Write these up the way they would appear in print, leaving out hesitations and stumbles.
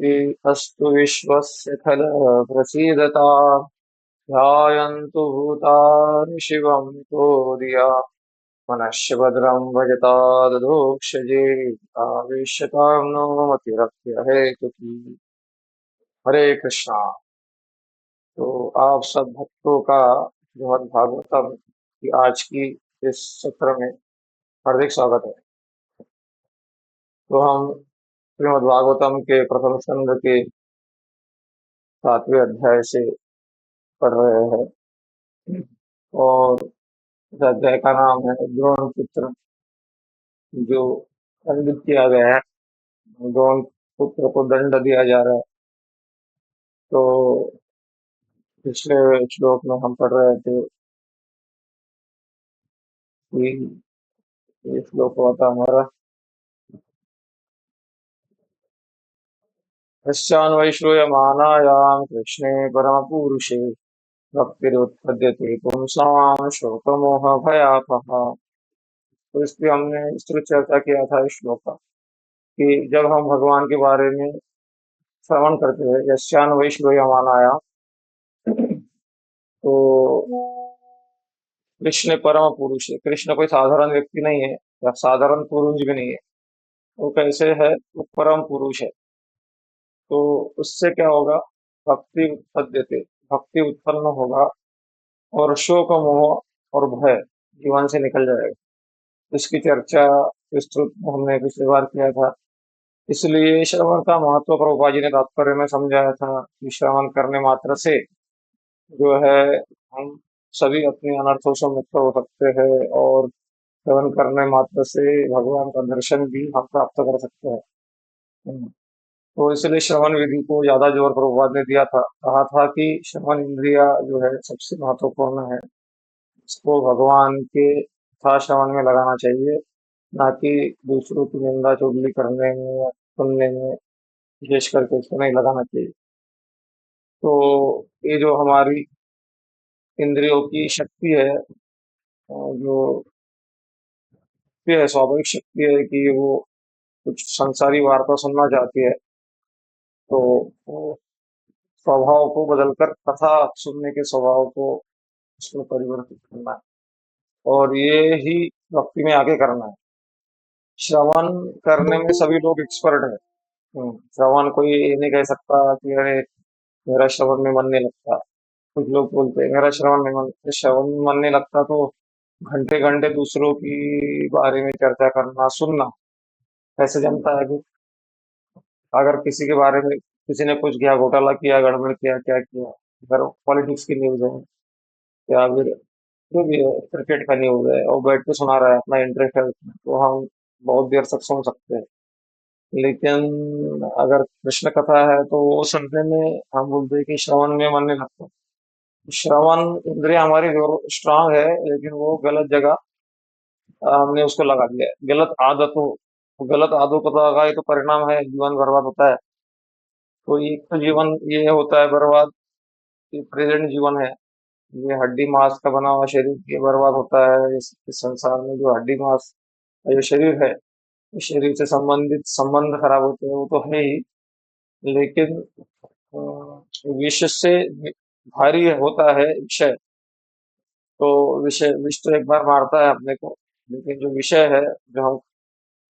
अस्तु विश्वस्य खलः प्रसीदताम् ध्यायन्तु भूतानि शिवं तोदिया मनश्च भद्रं भजता ददोक्षजे आवेश्यतां नो मतिरप्य हेतुकी। हरे कृष्णा। तो आप सब भक्तों का श्रीमद् भागवतम की आज की इस सत्र में हार्दिक स्वागत है। तो हम श्रीमद् भागवतम के प्रथम स्कंद के 7वें अध्याय से पढ़ रहे हैं और इस अध्याय का नाम है द्रोण पुत्र, जो दंडित किया गया है। द्रोण पुत्र को दंड दिया जा रहा है। तो पिछले श्लोक में हम पढ़ रहे थे कि ये श्लोक हुआ था हमारा, पश्चान्वैश्रूयमाणायां कृष्णे परमपुरुषे भक्तिरुत्पद्यते पुंसां शोकमोहभयापहा। तो इस पे हमने विस्तृत चर्चा किया था इस श्लोक का, कि जब हम भगवान के बारे में श्रवण करते हैं, यस्यान्वैश्रूयमाणायां, तो कृष्ण परम पुरुष है। कृष्ण कोई साधारण व्यक्ति नहीं है या साधारण पुरुष भी नहीं है। वो कैसे है? वो परम पुरुष है। तो उससे क्या होगा? भक्ति उत्पद्यते, भक्ति उत्पन्न होगा और शोक मोह और भय जीवन से निकल जाएगा। इसकी चर्चा विस्तृत हमने पिछली बार किया था। इसलिए श्रवण का महत्व प्रभुपाद जी ने तात्पर्य में समझाया था कि श्रवण करने मात्र से जो है हम सभी अपने अनर्थों से मुक्त हो सकते हैं और श्रवण करने मात्र से भगवान का दर्शन भी हम प्राप्त कर सकते हैं। तो इसलिए श्रवण विधि को ज्यादा जोर प्रभुपाद ने दिया था। कहा था कि श्रवण इंद्रिया जो है सबसे महत्वपूर्ण है। इसको भगवान के कथा श्रवण में लगाना चाहिए, ना कि दूसरों की निंदा चुगली करने में या सुनने में। विशेष करके इसको नहीं लगाना चाहिए। तो ये जो हमारी इंद्रियों की शक्ति है, जो शक्ति है, स्वाभाविक शक्ति है कि वो कुछ संसारी वार्ता सुनना चाहती है। तो वो स्वभाव को बदलकर कथा सुनने के स्वभाव को उसमें परिवर्तित करना है, और ये ही भक्ति में आगे करना है। श्रवण करने में सभी लोग एक्सपर्ट है। श्रवण कोई ये नहीं कह सकता कि अरे मेरा श्रवण में मन नहीं लगता। कुछ लोग बोलते हैं मेरा श्रवण में मन नहीं लगता, तो घंटे घंटे दूसरों की बारे में चर्चा करना सुनना कैसे जमता है? कि अगर किसी के बारे में किसी ने कुछ किया, घोटाला किया, गड़बड़ किया, क्या किया, अगर पॉलिटिक्स की न्यूज है या फिर जो भी है, क्रिकेट का न्यूज है, और बैठ के सुना रहा है, अपना इंटरेस्ट है उसमें, तो हम बहुत देर तक सुन सकते हैं। लेकिन अगर कृष्ण कथा है तो वो सुनने में हम बोलते हैं कि श्रवण में मन नहीं लगता। श्रवण इंद्रिय हमारी स्ट्रांग है, लेकिन वो गलत जगह हमने उसको लगा दिया है। गलत आदतों का ही तो परिणाम है, जीवन बर्बाद होता है। तो एक तो जीवन ये होता है बर्बाद, ये प्रेजेंट जीवन है। ये हड्डी मांस का बना हुआ शरीर ये बर्बाद होता है। इस संसार में जो हड्डी मांस का जो शरीर है, इस शरीर से संबंधित संबंध खराब होते हैं, वो तो है ही। लेकिन विष से भारी होता है विषय। तो विष तो एक बार मारता है अपने को, लेकिन जो विषय है, जो हम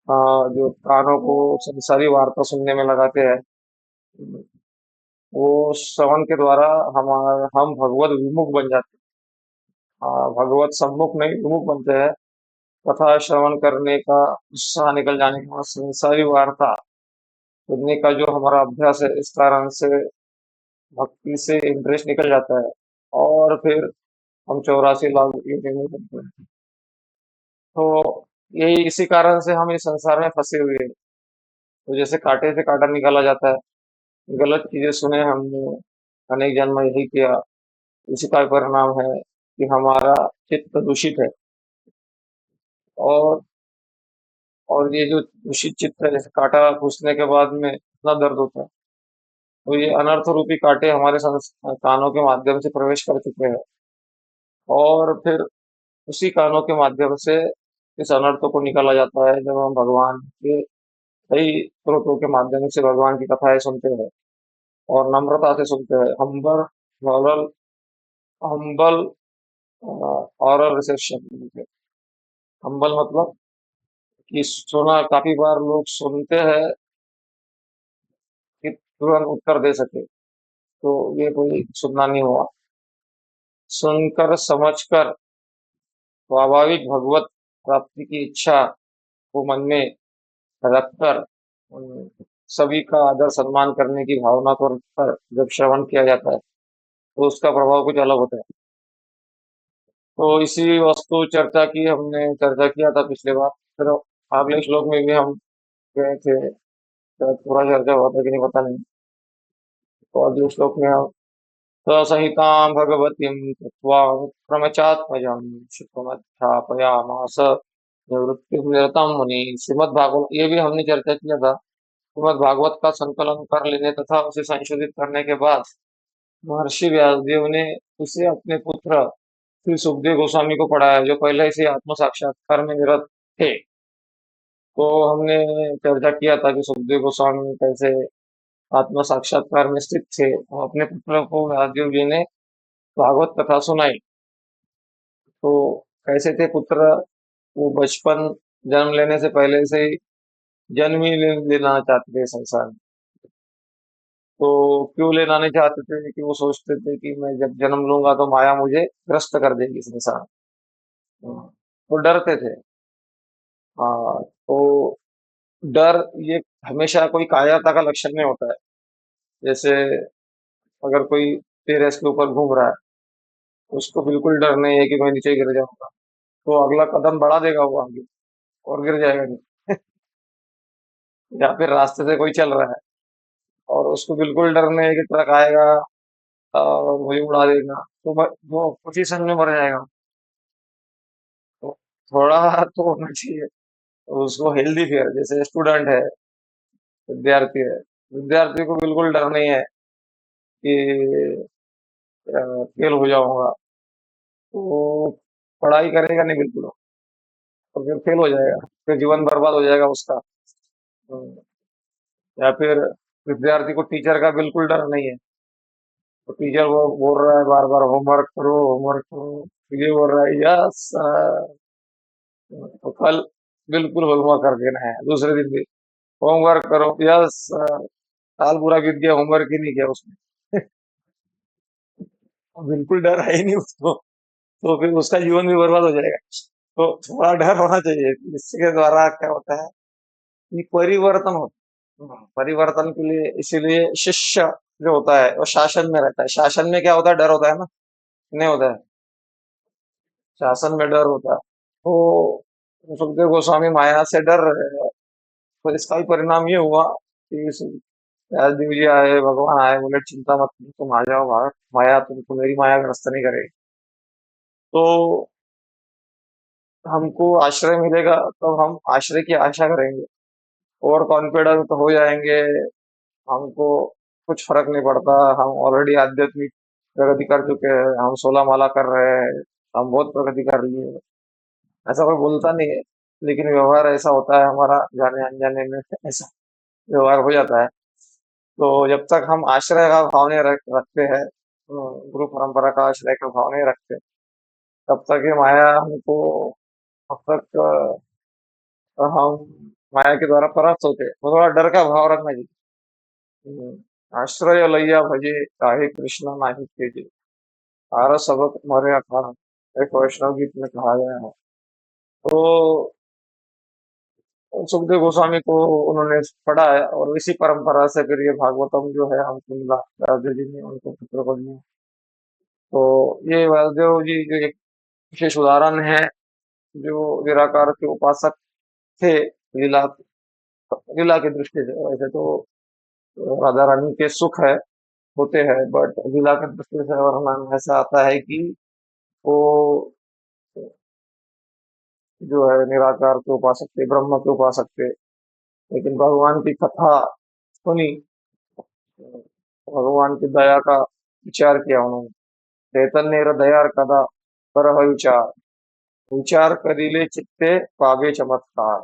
जो कानों को संसारी वार्ता सुनने में लगाते हैं, वो श्रवण के द्वारा हम भगवत विमुख बन जाते हैं। भगवत सम्मुख नहीं, विमुख बनते हैं। कथा श्रवण करने का उत्साह निकल जाने के बाद संसारी वार्ता सुनने का जो हमारा अभ्यास है, इस कारण से भक्ति से इंटरेस्ट निकल जाता है, और फिर हम 84 लाख ये नहीं करते हैं। तो यही इसी कारण से हम इस संसार में फंसे हुए हैं। तो जैसे कांटे से कांटा निकाला जाता है, गलत चीजें सुने हमने, अनेक जन्म यही किया, इसी का परिणाम है कि हमारा चित्त दूषित है। और और ये जो दूषित चित्त है, जैसे कांटा घुसने के बाद में इतना दर्द होता है, तो ये अनर्थ रूपी कांटे हमारे कानों के माध्यम से प्रवेश कर चुके हैं, और फिर उसी कानों के माध्यम से इस अनर्थों को निकाला जाता है जब हम भगवान के कई स्रोतों के माध्यम से भगवान की कथाएं सुनते हैं और नम्रता से सुनते हैं। Humble humble aural reception. Humble मतलब कि सुना, काफी बार लोग सुनते हैं कि तुरंत उत्तर दे सके, तो ये कोई सुनना नहीं हुआ। सुनकर समझकर स्वाभाविक भगवत प्राप्ति की इच्छा को मन में रखकर सभी का आदर सम्मान करने की भावना को रखकर जब श्रवण किया जाता है तो उसका प्रभाव कुछ अलग होता है। तो इसी वस्तु चर्चा की हमने चर्चा किया था पिछले बार। फिर अगले श्लोक में भी हम गए थे, शायद पूरा चर्चा हुआ था कि नहीं पता नहीं। तो अगले श्लोक में हम ससहितां भगवतीं कृत्वा क्रमचात्मजं शुकमध्यापयामास निवृत्तिं निरतं मुनि। श्रीमद् भागवत ये भी हमने चर्चा किया था। श्रीमद् भागवत का संकलन कर लेने तथा उसे संशोधित करने के बाद महर्षि व्यासदेव ने उसे अपने पुत्र श्री सुखदेव गोस्वामी को पढ़ाया, जो पहले से आत्म साक्षात्कार में निरत थे। तो हमने चर्चा किया था कि सुखदेव गोस्वामी कैसे आत्म साक्षात्कार में स्थित थे और अपने पुत्र को व्यासदेव जी ने भागवत कथा सुनाई। तो कैसे थे पुत्र, वो बचपन जन्म लेने से पहले से ही जन्म ही लेना चाहते थे संसार में। तो क्यों लेना नहीं चाहते थे कि वो सोचते थे कि मैं जब जन्म लूंगा तो माया मुझे ग्रस्त कर देगी संसार में। वो डरते थे। हाँ, तो डर ये हमेशा कोई कायरता का लक्षण नहीं होता है। जैसे अगर कोई टेरेस के ऊपर घूम रहा है, उसको बिल्कुल डर नहीं है कि मैं नीचे गिर जाऊंगा, तो अगला कदम बढ़ा देगा वो आगे और गिर जाएगा नहीं। या फिर रास्ते से कोई चल रहा है और उसको बिल्कुल डर नहीं है कि ट्रक आएगा और मुझे उड़ा देगा, तो वो उसी क्षण में मर जाएगा। तो थोड़ा तो होना चाहिए उसको हेल्दी फियर। जैसे स्टूडेंट है, विद्यार्थी है, विद्यार्थी को बिल्कुल डर नहीं है कि फेल हो जाऊंगा, तो वो पढ़ाई करेगा नहीं बिल्कुल, तो फिर फेल हो जाएगा, फिर जीवन बर्बाद हो जाएगा उसका। हम्म, या फिर विद्यार्थी को टीचर का बिल्कुल डर नहीं है, तो टीचर वो बोल रहा है बार बार होमवर्क करो, तो ये बोल रहा है यस, तो कल बिल्कुल होमवर्क करके ना है, दूसरे दिन भी होमवर्क करो, यस। साल पूरा बीत गया, होमवर्क ही नहीं किया उसने। बिल्कुल डर है ही नहीं उसको, तो फिर उसका जीवन भी बर्बाद हो जाएगा। तो थोड़ा डर होना चाहिए, इसके द्वारा क्या होता है कि परिवर्तन होता है। परिवर्तन के लिए इसीलिए शिष्य जो होता है वो शासन में रहता है। शासन में क्या होता है, डर होता है ना, नहीं होता है, शासन में डर होता है। तो सुखदेव गोस्वामी माया से डर रहे हैं, तो इसका ही परिणाम ये हुआ कि व्यासदेव जी आए, भगवान आए, बोले चिंता मत करो, तुम आ जाओ बाहर, माया तुमको मेरी माया ग्रस्त नहीं करेगी। तो हमको आश्रय मिलेगा तो हम आश्रय की आशा करेंगे, ओवर कॉन्फिडेंस हो जाएंगे, हमको कुछ फर्क नहीं पड़ता, हम ऑलरेडी आध्यात्मिक प्रगति कर चुके हैं, हम 16 माला कर रहे हैं, हम बहुत प्रगति कर लिए हैं। ऐसा कोई बोलता नहीं है, लेकिन व्यवहार ऐसा होता है हमारा, जाने अनजाने में ऐसा व्यवहार हो जाता है। तो जब तक हम आश्रय का भाव नहीं रखते हैं, गुरु परंपरा का आश्रय का भाव नहीं रखते, तब तक ये माया हमको, तब तक हम माया के द्वारा परास्त होते हैं। तो थोड़ा डर का भाव रखना चाहिए। आश्रय लैया भजे, काहे कृष्ण नाही तेजे, आर सबक मरे अखान, एक वैष्णव गीत में कहा गया है। तो सुखदेव गोस्वामी को उन्होंने पढ़ा है और इसी परंपरा से फिर ये भागवतम जो है हमको मिला, व्यासदेव जी ने उनको पुत्र को दिया। तो ये व्यासदेव जी जो एक विशेष उदाहरण है, जो निराकार के उपासक थे। लीला लीला की दृष्टि से वैसे तो राधा रानी के सुख है, होते हैं, बट लीला की दृष्टि से वर्णन ऐसा आता है कि वो जो है निराकार के उपासक थे, ब्रह्म के उपासक थे, लेकिन भगवान की कथा सुनी, भगवान की दया का विचार किया उन्होंने। चैतन्य दयार कदा पर विचार, विचार करिले चित्ते पावे चमत्कार।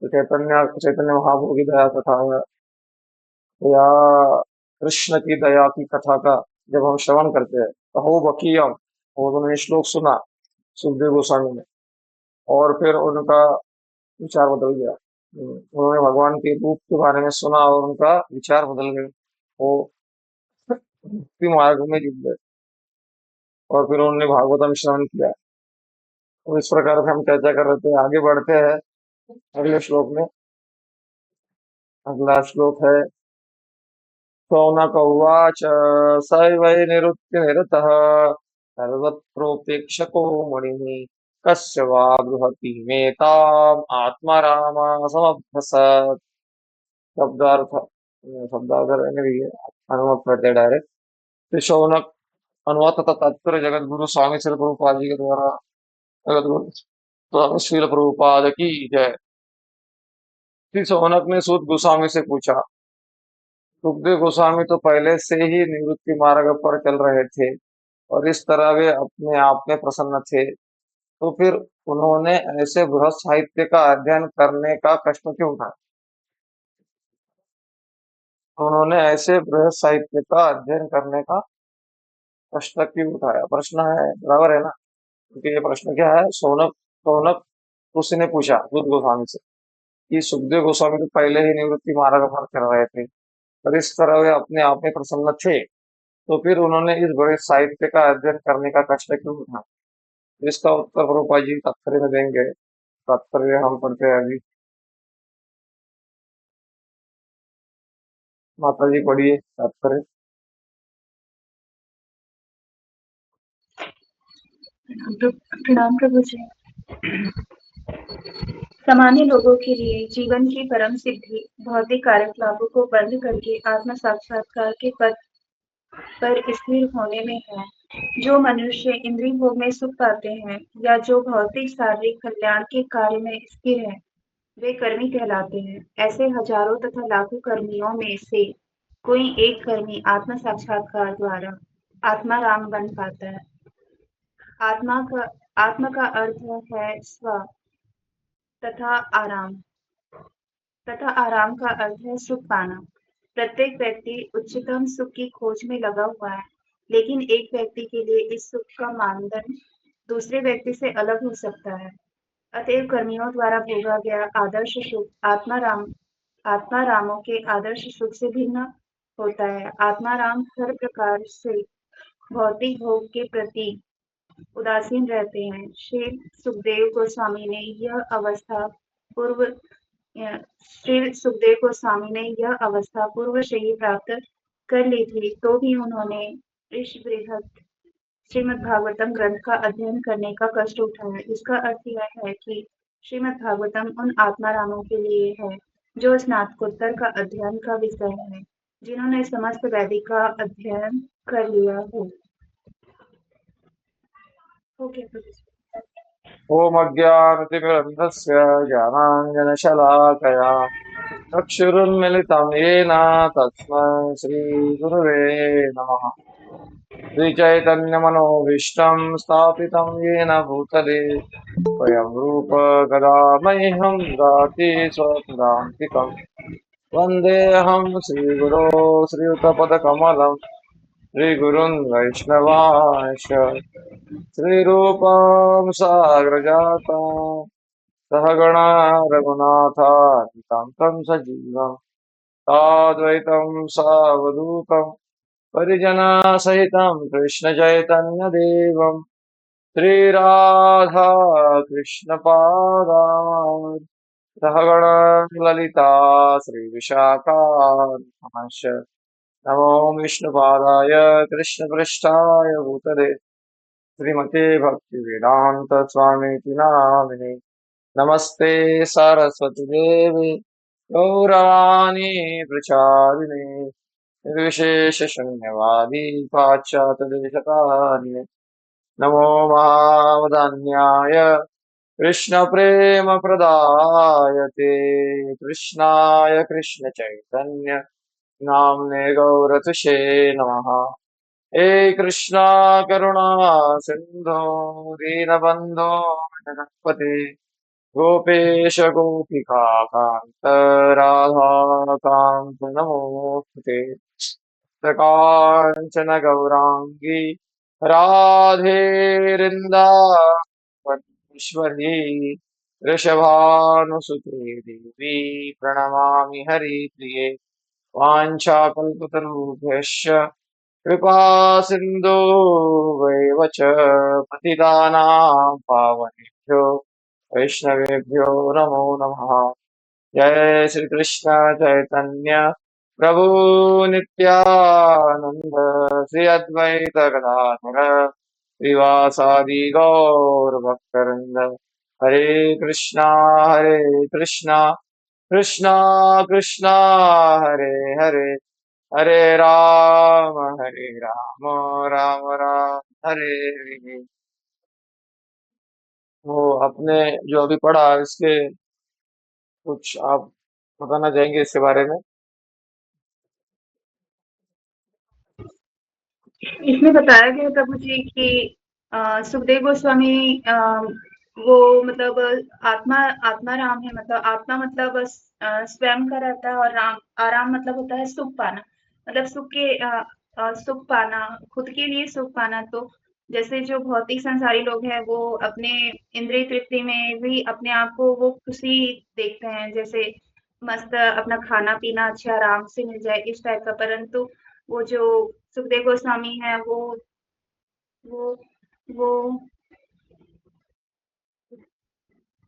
तो चैतन्य चैतन्य महाप्रभु की दया कथा है, या कृष्ण की दया की कथा का जब हम श्रवण करते हैं, कहो बकीयम, और उन्होंने श्लोक सुना सुखदेव गोस्वामी ने, और फिर उनका विचार बदल गया। उन्होंने भगवान के रूप के बारे में सुना और उनका विचार बदल गया। वो भक्ति मार्ग में जुट गए और फिर उन्होंने भागवतम श्रवण किया। तो इस प्रकार से हम चर्चा कर रहे थे, आगे बढ़ते हैं अगले श्लोक में। अगला श्लोक है, शौनक उवाच स वै निरुत्य निरतः सर्वत्रोपेक्षको मुनिः कस्य वा बृहति मेताम् आत्मारामा समभ्रसत्। शब्दार्थ शब्दार्थ रहने दीजिए, अनुवाद करते हैं डायरेक्ट। तो शौनक, अनुवाद तथा तात्पर्य जगत गुरु स्वामी श्री प्रभुपाद जी के द्वारा। जगत गुरु स्वामी श्री प्रभुपाद की जय। श्री शौनक ने सूत गोस्वामी से पूछा, सुखदेव गोस्वामी तो पहले से ही निवृत्ति मार्ग पर चल रहे थे और इस तरह वे अपने आप में प्रसन्न थे, तो फिर उन्होंने ऐसे बृहत साहित्य का अध्ययन करने का कष्ट क्यों उठाया? उन्होंने ऐसे बृहत साहित्य का अध्ययन करने का कष्ट क्यों उठाया? प्रश्न है, बराबर है ना? क्योंकि ये प्रश्न क्या है, शौनक शौनक ऋषि ने पूछा बुद्ध गोस्वामी से कि सुखदेव गोस्वामी तो पहले ही निवृत्ति मार्ग पर चल रहे थे और इस तरह वे अपने आप में प्रसन्न थे, तो फिर उन्होंने इस बड़े साहित्य का अध्ययन करने का कष्ट क्यों उठाया? तो इसका उत्तर प्रभुपाद जी तात्पर्य में देंगे। तात्पर्य हम पढ़ते हैं अभी। माता जी पढ़िए तात्पर्य। प्रणाम प्रभु जी। सामान्य लोगों के लिए जीवन की परम सिद्धि भौतिक कारक लाभों को बंद करके आत्म साक्षात्कार के पद पर स्थिर होने में है। जो मनुष्य इंद्रिय भोग में सुख पाते हैं या जो भौतिक शारीरिक कल्याण के कार्य में स्थिर है, वे कर्मी कहलाते हैं। ऐसे हजारों तथा लाखों कर्मियों में से कोई एक कर्मी आत्म साक्षात्कार द्वारा आत्माराम बन पाता है। आत्मा का आत्मा का अर्थ है स्व तथा आराम तथा आराम का अर्थ है सुख पाना। प्रत्येक व्यक्ति उच्चतम सुख की खोज में लगा हुआ है, लेकिन एक व्यक्ति के लिए इस सुख का मानदंड दूसरे व्यक्ति से अलग हो सकता है। अतएव कर्मियों द्वारा भोगा गया आदर्श सुख आत्मारामों के आदर्श सुख से भिन्न होता है। आत्माराम हर प्रकार से भौतिक भोग के प्रति उदासीन रहते हैं। श्री सुखदेव गोस्वामी ने यह अवस्था पूर्व श्री सुखदेव गोस्वामी ने यह अवस्था पूर्व से ही प्राप्त कर ली थी, तो भी उन्होंने इस बृहद श्रीमद्भागवतम ग्रंथ का अध्ययन करने का कष्ट उठाया। इसका अर्थ यह है कि श्रीमद्भागवतम उन आत्मारामों के लिए है जो स्नातकोत्तर का अध्ययन का विषय है, जिन्होंने समस्त वैदिक का अध्ययन कर लिया हो। ओके ओम अज्ञानतिमिरन्धस्य ज्ञानाञ्जनशलाकया चक्षुरुन्मिलितं येन तस्मै श्रीगुरुवे नमः। श्रीचैतन्यमनोभीष्टं स्थापितं येन भूतले स्वयं रूप कदा मह्यं ददाति स्वपदान्तिकम्। वन्देऽहं श्रीगुरो श्रीयुतपदकमलं श्रीगुरुन् वैष्णवांश श्रीरूपं साग्रजातं सहगणा रघुनाथान्वितं तं सजीवं साद्वैतं सावधूतं परिजनसहितं कृष्णचैतन्यदेवं श्रीराधा कृष्णपादान् सहगणा ललिता श्रीविशाखान्वितमश्च नमो विष्णुपादाय कृष्णपृष्ठाय भूतले श्रीमते भक्तिवेदांत स्वामीति नामिने। नमस्ते सरस्वती देवी गौरवाणी प्रचारिणे निर्विशेष शून्यवादी पाश्चात्य देशकारिणे। नमो महावदान्याय कृष्ण प्रेम प्रदायते कृष्णाय कृष्ण चैतन्य नाम्ने गौरतुषे नमः। हे कृष्णा करुणा सिंधु दीनबंधो जगत्पते गोपेश गोपिका कांत राधा कांत नमोस्तुते कांचन गौरांगी राधे वृंदावनेश्वरी वृषभानुसुते देवी प्रणमामि हरिप्रिये वाञ्छाकल्पतरुभ्यश्च कृपा सिन्धु वैव च पतितानां पावनेभ्यो वैष्णवेभ्यो नमो नमः। जय श्री कृष्ण चैतन्य प्रभु नित्यानंद श्री अद्वैत गदाधर श्रीवासादि गौर भक्तवृंद हरे कृष्णा कृष्णा कृष्णा हरे हरे हरे हरे राम राम राम हरे हरे। वो आपने जो अभी पढ़ा इसके कुछ आप बताना चाहेंगे इसके बारे में? इसमें बताया गया प्रभु जी कि सुखदेव गोस्वामी वो मतलब आत्मा आत्मा राम है, मतलब आत्मा मतलब स्वयं का रहता है, और राम आराम मतलब होता है सुख पाना, मतलब सुख पाना, खुद के लिए सुख पाना। तो जैसे जो भौतिक संसारी लोग हैं वो अपने इंद्रिय तृप्ति में भी अपने आप को वो खुशी देखते हैं, जैसे मस्त अपना खाना पीना अच्छे आराम से मिल जाए इस टाइप का। परंतु वो जो सुखदेव गोस्वामी है वो वो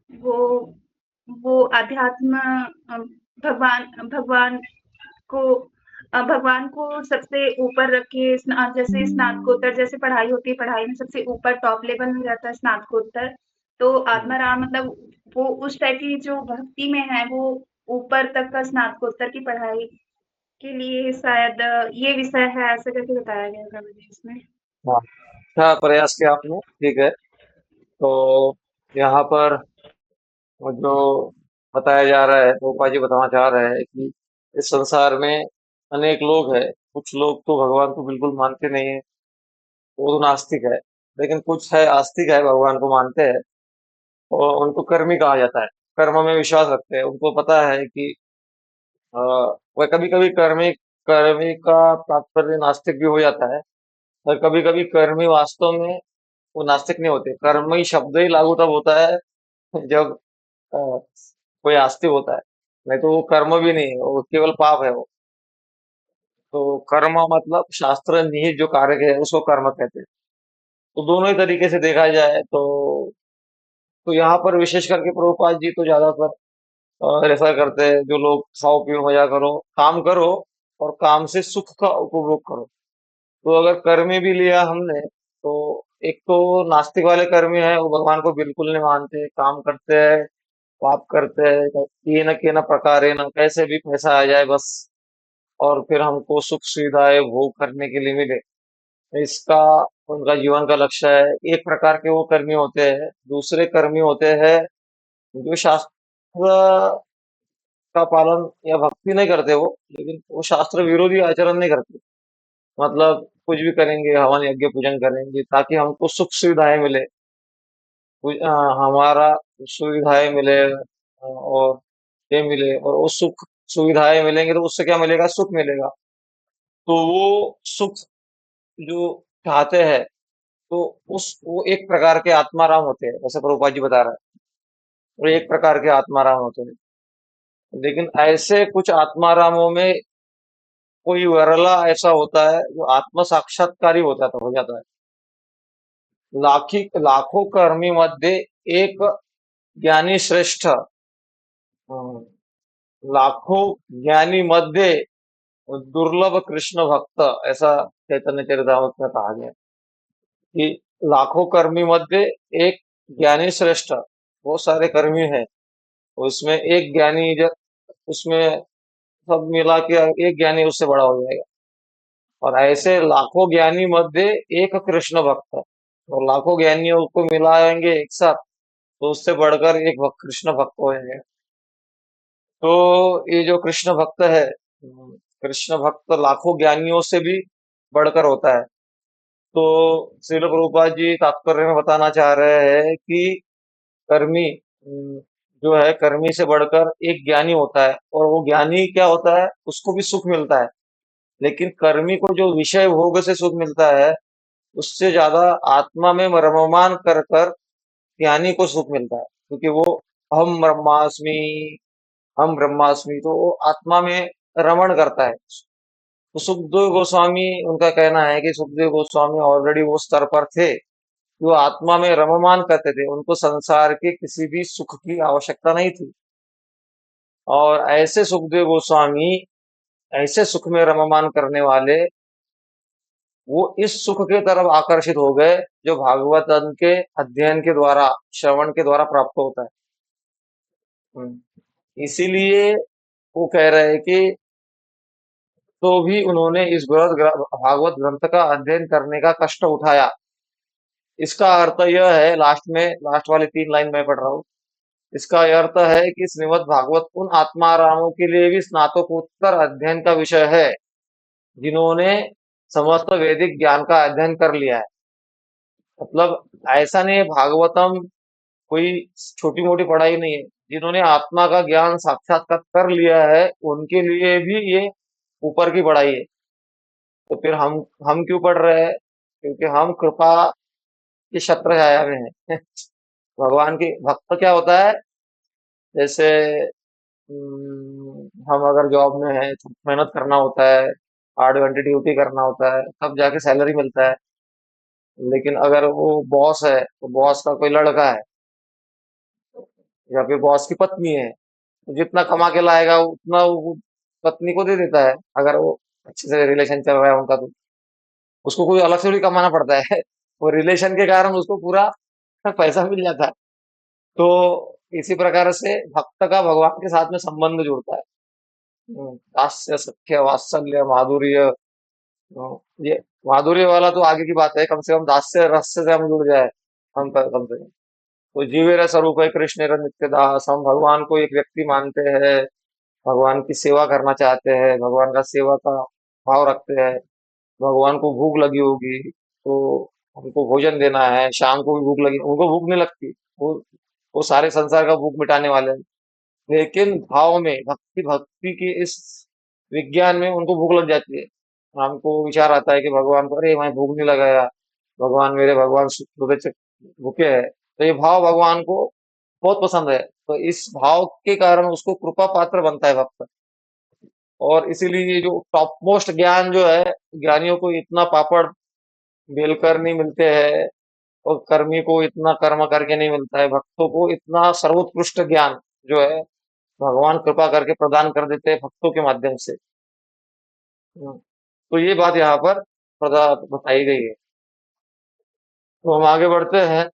वो वो अध्यात्म अ, भगवान भगवान को भगवान को सबसे ऊपर रख के जैसे स्नातकोत्तर जैसे पढ़ाई होती है, पढ़ाई में सबसे ऊपर टॉप लेवल में रहता है स्नातकोत्तर। तो हम्म। आत्मा राम मतलब वो उस टाइप की जो भक्ति में है, वो ऊपर तक का स्नातकोत्तर की पढ़ाई के लिए शायद ये विषय है, ऐसा करके बताया गया था मुझे इसमें। हाँ, अच्छा प्रयास किया आपने, ठीक है। तो यहाँ पर वो जो बताया जा रहा है, गोपा जी बताना चाह रहे हैं कि इस संसार में अनेक लोग हैं। कुछ लोग तो भगवान को बिल्कुल मानते नहीं है, वो तो नास्तिक है। लेकिन कुछ है आस्तिक है, भगवान को मानते हैं और उनको कर्मी कहा जाता है। कर्म में विश्वास रखते हैं, उनको पता है कि अ, वह कभी कभी कर्मी कर्मी का तात्पर्य नास्तिक भी हो जाता है। और कभी कभी कर्मी वास्तव में वो नास्तिक नहीं होते। कर्मी शब्द ही लागू तब होता है जब अ, कोई आस्तिक होता है, नहीं तो वो कर्म भी नहीं है, वो केवल पाप है वो। तो कर्म मतलब शास्त्र निहित जो कार्य है उसको कर्म कहते हैं। तो दोनों ही तरीके से देखा जाए तो यहाँ पर विशेष करके प्रभुपाद जी तो ज्यादातर रेफर करते हैं, जो लोग खाओ पियो मजा करो, काम करो और काम से सुख का उपभोग करो। तो अगर कर्मी भी लिया हमने तो एक तो नास्तिक वाले कर्मी है, वो भगवान को बिल्कुल नहीं मानते, काम करते हैं, पाप करते हैं, ये न के न प्रकारे न कैसे भी पैसा आ जाए बस, और फिर हमको सुख सुविधाएं भोग करने के लिए मिले, इसका उनका जीवन का लक्ष्य है। एक प्रकार के वो कर्मी होते हैं। दूसरे कर्मी होते हैं जो शास्त्र का पालन या भक्ति नहीं करते वो, लेकिन वो शास्त्र विरोधी आचरण नहीं करते। मतलब कुछ भी करेंगे, हवन यज्ञ पूजन करेंगे ताकि हमको सुख सुविधाएं मिले, हमारा सुविधाएं मिले, और ये मिले, और वो सुख सुविधाएं मिलेंगे तो उससे क्या मिलेगा? सुख मिलेगा। तो वो सुख जो चाहते हैं, तो उस वो एक प्रकार के आत्माराम होते हैं, जैसे प्रभुपाद जी बता रहे हैं। वो एक प्रकार के आत्माराम होते हैं। लेकिन ऐसे कुछ आत्मारामों में कोई वरला ऐसा होता है जो आत्म साक्षात्कारी होता है, हो जाता है। लाखों कर्मी मध्ये एक ज्ञानी श्रेष्ठ, अं, लाखों ज्ञानी मध्ये दुर्लभ कृष्ण भक्त, ऐसा चैतन्य चरितामृत में कहा गया कि लाखों कर्मी मध्ये एक ज्ञानी श्रेष्ठ। बहुत सारे कर्मी हैं, उसमें एक ज्ञानी उसमें सब मिला के एक ज्ञानी उससे बड़ा हो जाएगा। और ऐसे लाखों ज्ञानी मध्य एक कृष्ण भक्त, और लाखों ज्ञानियों को मिलाएंगे एक साथ तो उससे बढ़कर एक कृष्ण भक्त हो जाएगा। तो ये जो कृष्ण भक्त है, कृष्ण भक्त लाखों ज्ञानियों से भी बढ़कर होता है। तो श्रील प्रभुपाद जी तात्पर्य में बताना चाह रहे हैं कि कर्मी जो है कर्मी से बढ़कर एक ज्ञानी होता है, और वो ज्ञानी क्या होता है, उसको भी सुख मिलता है। लेकिन कर्मी को जो विषय भोग से सुख मिलता है, उससे ज्यादा आत्मा में रममान कर कर ज्ञानी को सुख मिलता है, क्योंकि वो हम ब्रह्मास्मि, तो वो आत्मा में रमण करता है। तो सुखदेव गोस्वामी, उनका कहना है कि सुखदेव गोस्वामी ऑलरेडी वो स्तर पर थे, जो आत्मा में रममान करते थे, उनको संसार के किसी भी सुख की आवश्यकता नहीं थी। और ऐसे सुखदेव गोस्वामी, ऐसे सुख में रममान करने वाले, वो इस सुख के तरफ आकर्षित हो गए, जो भागवतन के अध्ययन के द्वारा, श्रवण के द्वारा प्राप्त होता है। इसीलिए वो कह रहे हैं कि तो भी उन्होंने इस भागवत ग्रंथ का अध्ययन करने का कष्ट उठाया। इसका अर्थ यह है, लास्ट में, लास्ट वाली 3 लाइन मैं पढ़ रहा हूँ। इसका यह अर्थ है कि श्रीमद् भागवत उन आत्मारामों के लिए भी स्नातकोत्तर अध्ययन का विषय है, जिन्होंने समस्त वैदिक ज्ञान का अध्ययन कर लिया है। मतलब ऐसा नहीं है भागवतम कोई छोटी मोटी पढ़ाई नहीं है। जिन्होंने आत्मा का ज्ञान साक्षात्कार कर लिया है, उनके लिए भी ये ऊपर की पढ़ाई है। तो फिर हम क्यों पढ़ रहे हैं? क्योंकि हम कृपा की छत्र छाया में है। भगवान की भक्त क्या होता है? जैसे हम अगर जॉब में है तो मेहनत करना होता है, 8 घंटे ड्यूटी करना होता है, तब जाके सैलरी मिलता है। लेकिन अगर वो बॉस है, तो बॉस का कोई लड़का है या फिर बॉस की पत्नी है, तो जितना कमा के लाएगा उतना वो पत्नी को दे देता है, अगर वो अच्छे से रिलेशन चल रहा है उनका, तो उसको कोई अलग से भी कमाना पड़ता है। वो रिलेशन के कारण उसको पूरा पैसा मिल जाता है। तो इसी प्रकार से भक्त का भगवान के साथ में संबंध जुड़ता है। दास्य सख्य वात्सल्य माधुर्य, ये माधुर्य वाला तो आगे की बात है, कम से कम दास्य रस से हम जुड़ जाए, हम कम से कम। तो जीवेर स्वरूप है कृष्ण नित्य दास, हम भगवान को एक व्यक्ति मानते हैं, भगवान की सेवा करना चाहते हैं, भगवान का सेवा का भाव रखते हैं। भगवान को भूख लगी होगी, तो उनको भोजन देना है, शाम को भी भूख लगी, उनको भूख नहीं लगती, वो वो सारे संसार का भूख मिटाने वाले हैं। लेकिन भाव में, भक्ति भक्ति के इस विज्ञान में उनको भूख लग जाती है। हमको विचार आता है कि भगवान को, अरे मैं भूख नहीं लगाया, भगवान सुबह से भूखे है, तो ये भाव भगवान को बहुत पसंद है। तो इस भाव के कारण उसको कृपा पात्र बनता है भक्त। और इसीलिए ये जो टॉप मोस्ट ज्ञान जो है, ज्ञानियों को इतना पापड़ बेलकर नहीं मिलते हैं, और कर्मी को इतना कर्म करके नहीं मिलता है, भक्तों को इतना सर्वोत्कृष्ट ज्ञान जो है, भगवान कृपा करके प्रदान कर देते हैं भक्तों के माध्यम से। तो ये बात यहाँ पर बताई गई है। तो हम आगे बढ़ते हैं।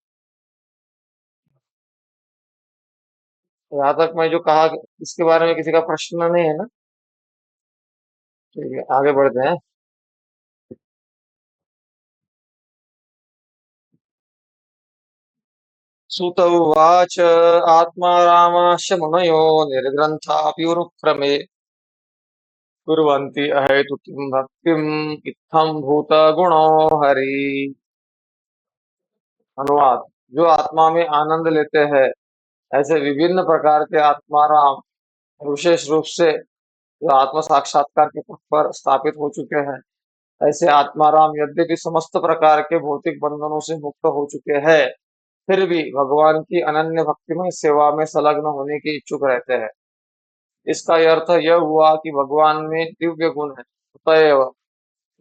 यहाँ तक मैं जो कहा, इसके बारे में किसी का प्रश्न नहीं है ना? ठीक है, आगे बढ़ते हैं। सुत उवाच आत्मा रामाश्च मुनयो निर्ग्रन्थाप्युरुक्रमे कुर्वन्ति अहेतुकीं भक्तिम् इत्थं भूतगुणो हरि। अनुवाद: जो आत्मा में आनंद लेते हैं, ऐसे विभिन्न प्रकार के आत्माराम, विशेष रूप से जो आत्म साक्षात्कार के पथ पर स्थापित हो चुके हैं, ऐसे आत्माराम यद्यपि समस्त प्रकार के भौतिक बंधनों से मुक्त हो चुके हैं, फिर भी भगवान की अनन्य भक्तिमय सेवा में संलग्न होने के इच्छुक रहते हैं। इसका अर्थ यह हुआ कि भगवान में दिव्य गुण है, अतएव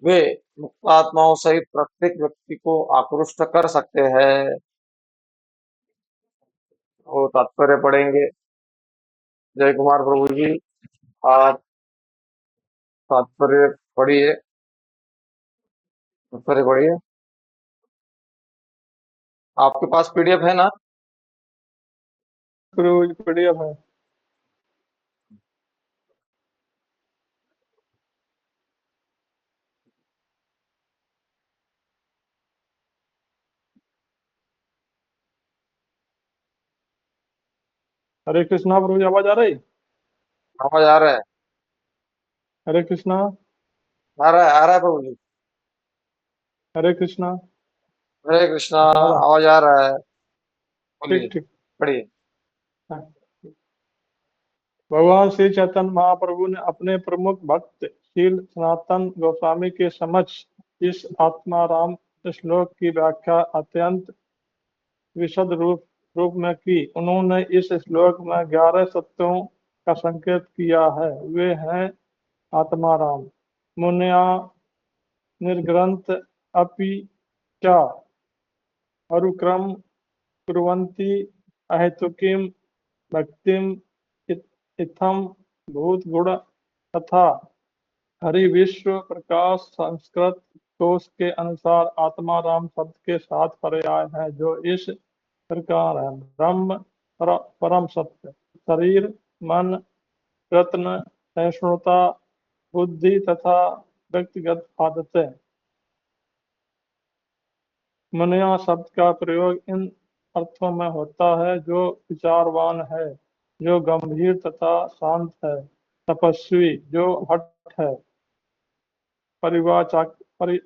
वे मुक्तात्माओं सहित प्रत्येक व्यक्ति को आकृष्ट कर सकते हैं। वो तात्पर्य पढ़ेंगे। जय कुमार प्रभु जी, आज तात्पर्य पढ़िए, तात्पर्य पढ़िए। आपके पास पीडीएफ है ना? रोज बढ़िया भाई। हरे कृष्णा प्रभु जी, आवाज आ रही? समझ आ रहा है? हरे कृष्णा। आ रहा है प्रभु जी। हरे कृष्णा। हरे कृष्णा। आ रहा। आवाज आ रहा है, बोलिए, ठीक ठीक। पढ़िए। हाँ। भगवान श्री चैतन्य महाप्रभु ने अपने प्रमुख भक्त शील सनातन गोस्वामी के समक्ष इस आत्माराम श्लोक की व्याख्या अत्यंत विशद रूप में की। उन्होंने इस श्लोक में 11 सत्यों का संकेत किया है। वे हैं आत्माराम, मुनया निर्ग्रंथ अपि च अनुक्रम कुर्वन्ति अहेतुकीं भक्तिम इत्थम भूत गुण तथा हरि विश्व प्रकाश संस्कृत कोश के अनुसार आत्माराम शब्द के 7 पर्याय हैं, जो इस प्रकार है: ब्रह्म, परम सत्य, शरीर, मन, रत्न, सहिष्णुता, बुद्धि तथा व्यक्तिगत आदतें। मुनिया शब्द का प्रयोग इन अर्थों में होता है: जो विचारवान है, जो गंभीर तथा शांत है, तपस्वी, जो हठ है, परिवाचक परि,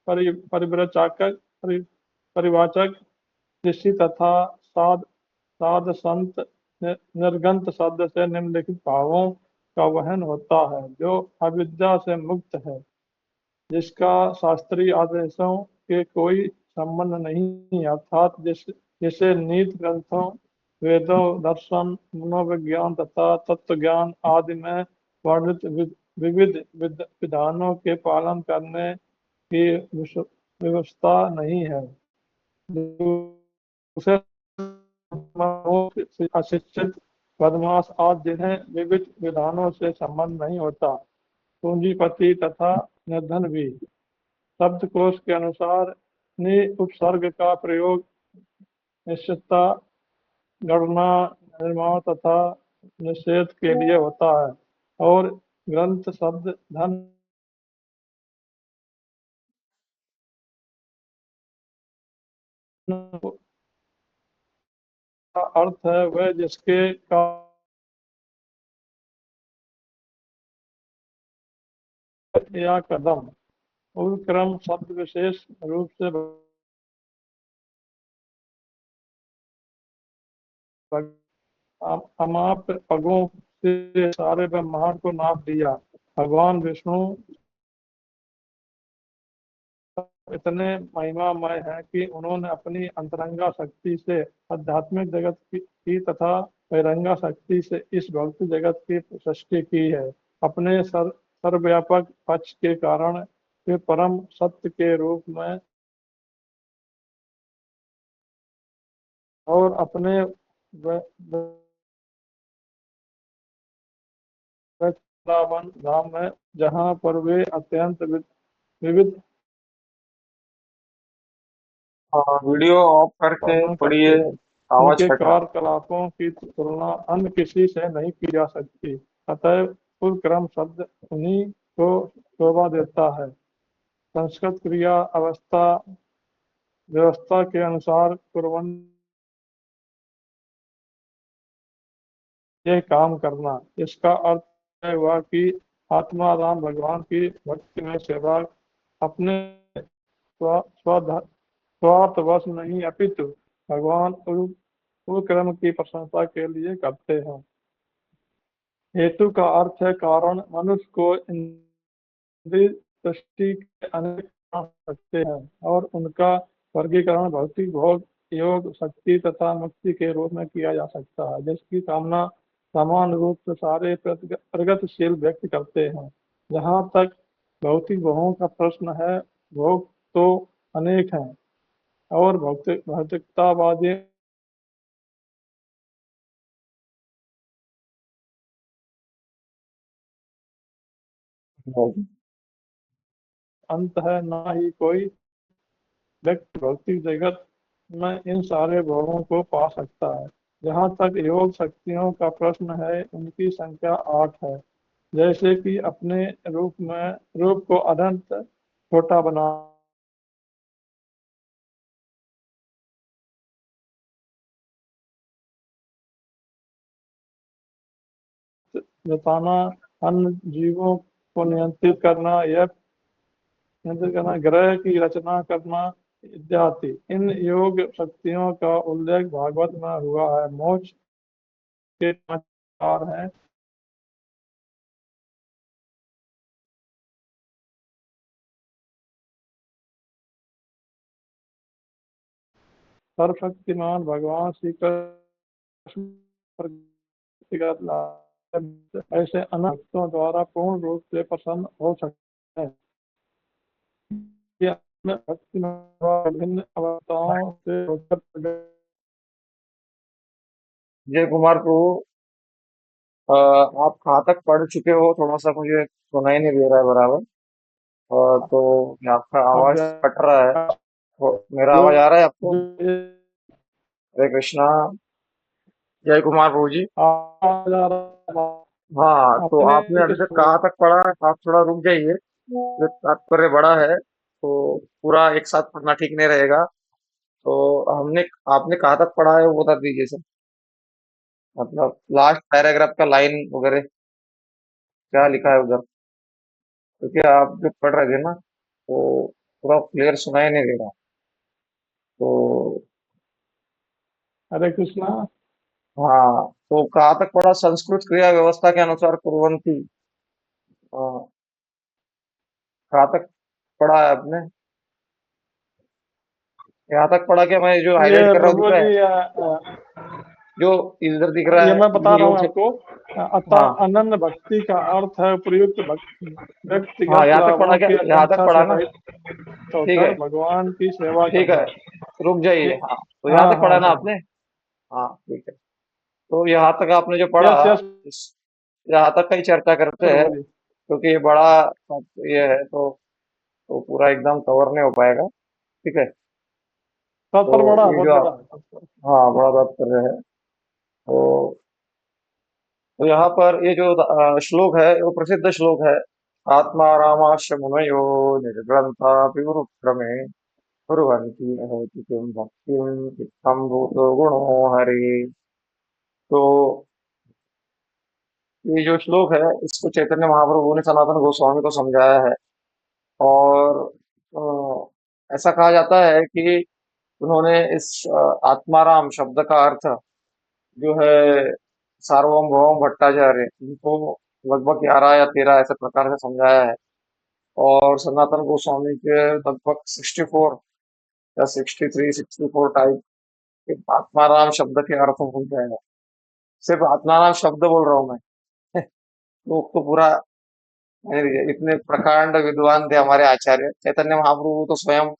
परि, परिव्राजक परिवाचक, ऋषि तथा साध संत। निर्गंत शब्द से निम्नलिखित भावों का वहन होता है: जो अविद्या से मुक्त है, जिसका शास्त्रीय आदेशों के कोई संबंध नहीं, अर्थात जिसे नीति ग्रंथों, वेदों, दर्शन, मनोविज्ञान तथा तत्व ज्ञान आदि में वर्णित विविध विधानों के पालन करने की व्यवस्था नहीं है। दूसरे अशिक्षित, बदमाश आदि जिन्हें विविध विधानों से संबंध नहीं होता, पूंजीपति तथा निर्धन भी। शब्दकोश के अनुसार नि उपसर्ग का प्रयोग निश्चितता, गणना, निर्माण तथा निषेध के लिए होता है, और ग्रंथ शब्द धन का अर्थ है वह जिसके का या कदम। उपक्रम शब्द विशेष रूप से अमाप पगों से सारे ब्रह्मांड को नाप दिया। भगवान विष्णु इतने महिमामय है कि उन्होंने अपनी अंतरंगा शक्ति से आध्यात्मिक जगत की तथा बहिरंगा शक्ति से इस भौतिक जगत की सृष्टि की है। अपने सर्वव्यापक पक्ष के कारण वे परम सत्य के रूप में और अपने वृंदावन धाम में, जहाँ पर वे अत्यंत विविध हाँ, वीडियो ऑफ करके वर्णन पढ़िए, करते हैं। आवाज उनके कट रहा है। कार्यकलापों की तुलना अन्य किसी से नहीं की जा सकती। अतः कुलक्रम शब्द उन्हीं को शोभा देता है। संस्कृत क्रिया अवस्था व्यवस्था के अनुसार कुर्वन् ये काम करना। इसका अर्थ है हुआ कि आत्माराम भगवान की भक्ति में सेवा अपने स्वार्थवश नहीं, अपितु भगवान कुलक्रम की प्रशंसा के लिए करते हैं। हेतु का अर्थ है कारण। मनुष्य को इंद्रिय दृष्टि के अनेक कारण हो सकते हैं, और उनका वर्गीकरण भौतिक भोग, योग, शक्ति तथा मुक्ति के रूप में किया जा सकता है, जिसकी कामना समान रूप से सारे प्रगतिशील व्यक्ति करते हैं। जहाँ तक भौतिक भोगों का प्रश्न है, भोग तो अनेक हैं, और भौतिकतावादी अंत है, ना ही कोई व्यक्ति भौतिक जगत में इन सारे भोगों को पा सकता है। जहाँ तक योग शक्तियों का प्रश्न है, उनकी संख्या 8 है। जैसे कि अपने रूप को अनंत छोटा बताना, अन्य जीवों को नियंत्रित करना, ग्रह की रचना करना इत्यादि। इन योग शक्तियों का उल्लेख भागवत में हुआ है। मोक्ष के 5 प्रकार हैं: सर्वशक्तिमान भगवान श्री कृष्ण पर व्यक्तिगत लाभ ऐसे अनंत भक्तों द्वारा पूर्ण रूप से प्रसन्न हो सकते हैं। ये अपने भक्ति में विभिन्न अवस्थाओं से होकर प्रकट जय कुमार प्रभु, आप कहाँ तक पढ़ चुके हो? थोड़ा सा मुझे सुनाई नहीं दे रहा है बराबर। तो आपका आवाज कट रहा है। अभ्यास तो मेरा आवाज आ योग रहा है आपको? जो हरे कृष्णा। जय कुमार प्रभु जी। आ जा रहा हाँ, तो अपने आपने अभी किस तक कहाँ तक पढ़ा? आप थोड़ा रुक जाइए, ये तात्पर्य बड़ा है तो पूरा एक साथ पढ़ना ठीक नहीं रहेगा। तो हमने आपने कहाँ तक पढ़ा है वो बता दीजिए सर। मतलब लास्ट पैराग्राफ का लाइन वगैरह क्या लिखा है उधर, क्योंकि आप जो पढ़ रहे थे ना तो पूरा क्लियर सुनाई नहीं दे रहा। तो हरे कृष्णा। हाँ, तो कहाँ तक पढ़ा? संस्कृत क्रिया व्यवस्था के अनुसार कुर्वन्ति, कहाँ तक पढ़ा है आपने? यहाँ तक पढ़ा क्या? मैं जो ये हाईलाइट कर रहा हूँ दिख प्रभु रहा है? जी जो इधर दिख रहा ये है मैं बता जो रहा हूँ योग से। आपको। हाँ, अतः अनन्य भक्ति का अर्थ है प्रयुक्त हाँ, व्यक्तिगत यहाँ तक पढ़ा लाभों क्या? की यहाँ तक आकांक्षा पढ़ा से ना? रहित ठीक होकर है, भगवान की सेवा ठीक है, करना। रुक जाइए। ये हाँ, तो यहाँ हाँ तक हाँ पढ़ा ना हाँ। आपने? हाँ, ठीक है। तो यहाँ तक आपने जो पढ़ा, यस यस इस यहाँ तक का ही चर्चा करते हैं, प्रभु जी। क्योंकि ये बड़ा ये है तो पूरा एकदम कवर नहीं हो पाएगा। ठीक है। तो तात्पर्य बड़ा है, ये बहुत जो बड़ा आप, है तात्पर्य। हाँ, बड़ा बात कर रहे हैं। तो यहाँ पर ये जो श्लोक है वो प्रसिद्ध श्लोक है। आत्मा रामाश्च मुनयो निर्ग्रंथा विवृक्रमे कुर्वन्ति अहेतु किं भक्तिं इत्थं भूतो गुणो हरि। तो ये जो श्लोक है इसको चैतन्य महाप्रभु ने सनातन गोस्वामी को समझाया है। और ऐसा कहा जाता है कि उन्होंने इस आत्माराम शब्द का अर्थ जो है सार्वभौम भट्टाचार्य इनको लगभग 11 या 13 ऐसे प्रकार से समझाया है। और सनातन गोस्वामी के लगभग 64 या 63 64 टाइप के आत्माराम शब्द के अर्थ हो जाएगा। सिर्फ आत्माराम शब्द बोल रहा हूँ मैं। लोग तो पूरा इतने प्रकांड विद्वान थे हमारे आचार्य चैतन्य महाप्रभु तो स्वयं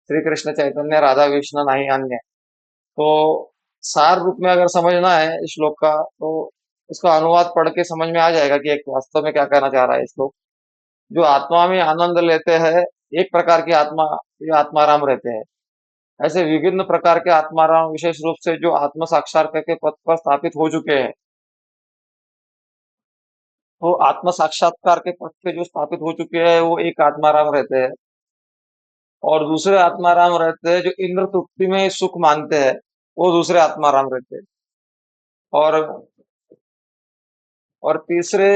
श्री कृष्ण चैतन्य राधा कृष्ण नहीं अन्य। तो सार रूप में अगर समझना है इस श्लोक का तो इसका अनुवाद पढ़ के समझ में आ जाएगा कि एक वास्तव में क्या कहना चाह रहा है इस श्लोक। जो आत्मा में आनंद लेते हैं, एक प्रकार की आत्मा, ये आत्माराम रहते हैं। ऐसे विभिन्न प्रकार के आत्माराम विशेष रूप से जो आत्म साक्षात्कार के पथ पर स्थापित हो चुके हैं, वो आत्म साक्षात्कार के पथ पे जो स्थापित हो चुके हैं वो एक आत्माराम रहते हैं। और दूसरे आत्माराम रहते हैं जो इंद्र तृप्ति में सुख मानते हैं, वो दूसरे आत्माराम रहते हैं। और तीसरे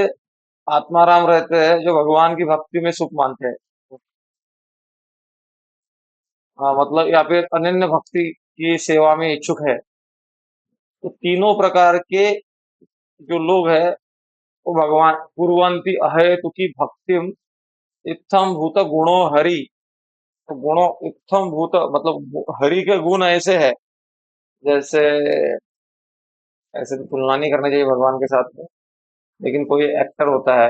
आत्माराम रहते हैं जो भगवान की भक्ति में सुख मानते हैं। हाँ, मतलब या फिर अनन्य भक्ति की सेवा में इच्छुक है। तो तीनों प्रकार के जो लोग हैं वो भगवान कुर्वन्ति अहेतुकी भक्तिम इत्थम भूत गुणो हरि। तो गुणों इत्थम भूत मतलब हरि के गुण ऐसे है जैसे, ऐसे तो तुलना नहीं करनी चाहिए भगवान के साथ में, लेकिन कोई एक्टर होता है,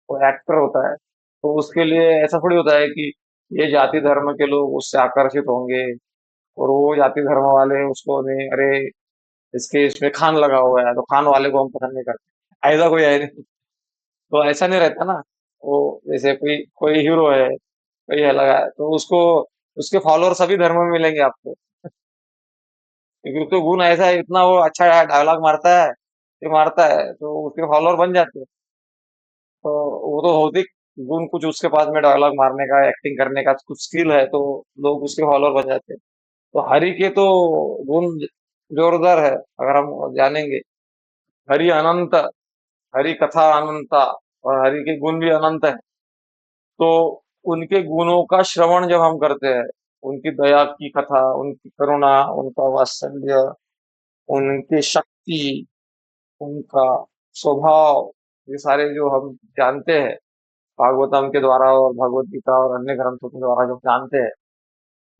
कोई एक्टर होता है तो उसके लिए ऐसा थोड़ी होता है कि ये जाति धर्म के लोग उससे आकर्षित होंगे और वो जाति धर्म वाले उसको नहीं, अरे इसके इसमें खान लगा हुआ है तो खान वाले को हम पसंद नहीं करते, ऐसा कोई है नहीं। तो ऐसा नहीं रहता ना। वो जैसे कोई कोई हीरो है, कोई है लगा है, तो उसको उसके फॉलोअर सभी धर्म में मिलेंगे आपको, क्योंकि उसके गुण ऐसा है, इतना वो अच्छा डायलॉग मारता है, ये मारता है तो उसके फॉलोअर बन जाते हैं। तो वो तो भौतिक गुण कुछ उसके पास में डायलॉग मारने का एक्टिंग करने का कुछ स्किल है तो लोग उसके फॉलोअर बन जाते हैं। तो हरि के तो गुण जोरदार है अगर हम जानेंगे। हरि अनंत, हरि कथा अनंता, और हरि के गुण भी अनंत है। तो उनके गुणों का श्रवण जब हम करते हैं, उनकी दया की कथा, उनकी करुणा, उनका वात्सल्य, उनकी शक्ति, उनका स्वभाव, ये सारे जो हम जानते हैं भागवतम के द्वारा और भगवत गीता और अन्य ग्रंथों के द्वारा जब जानते हैं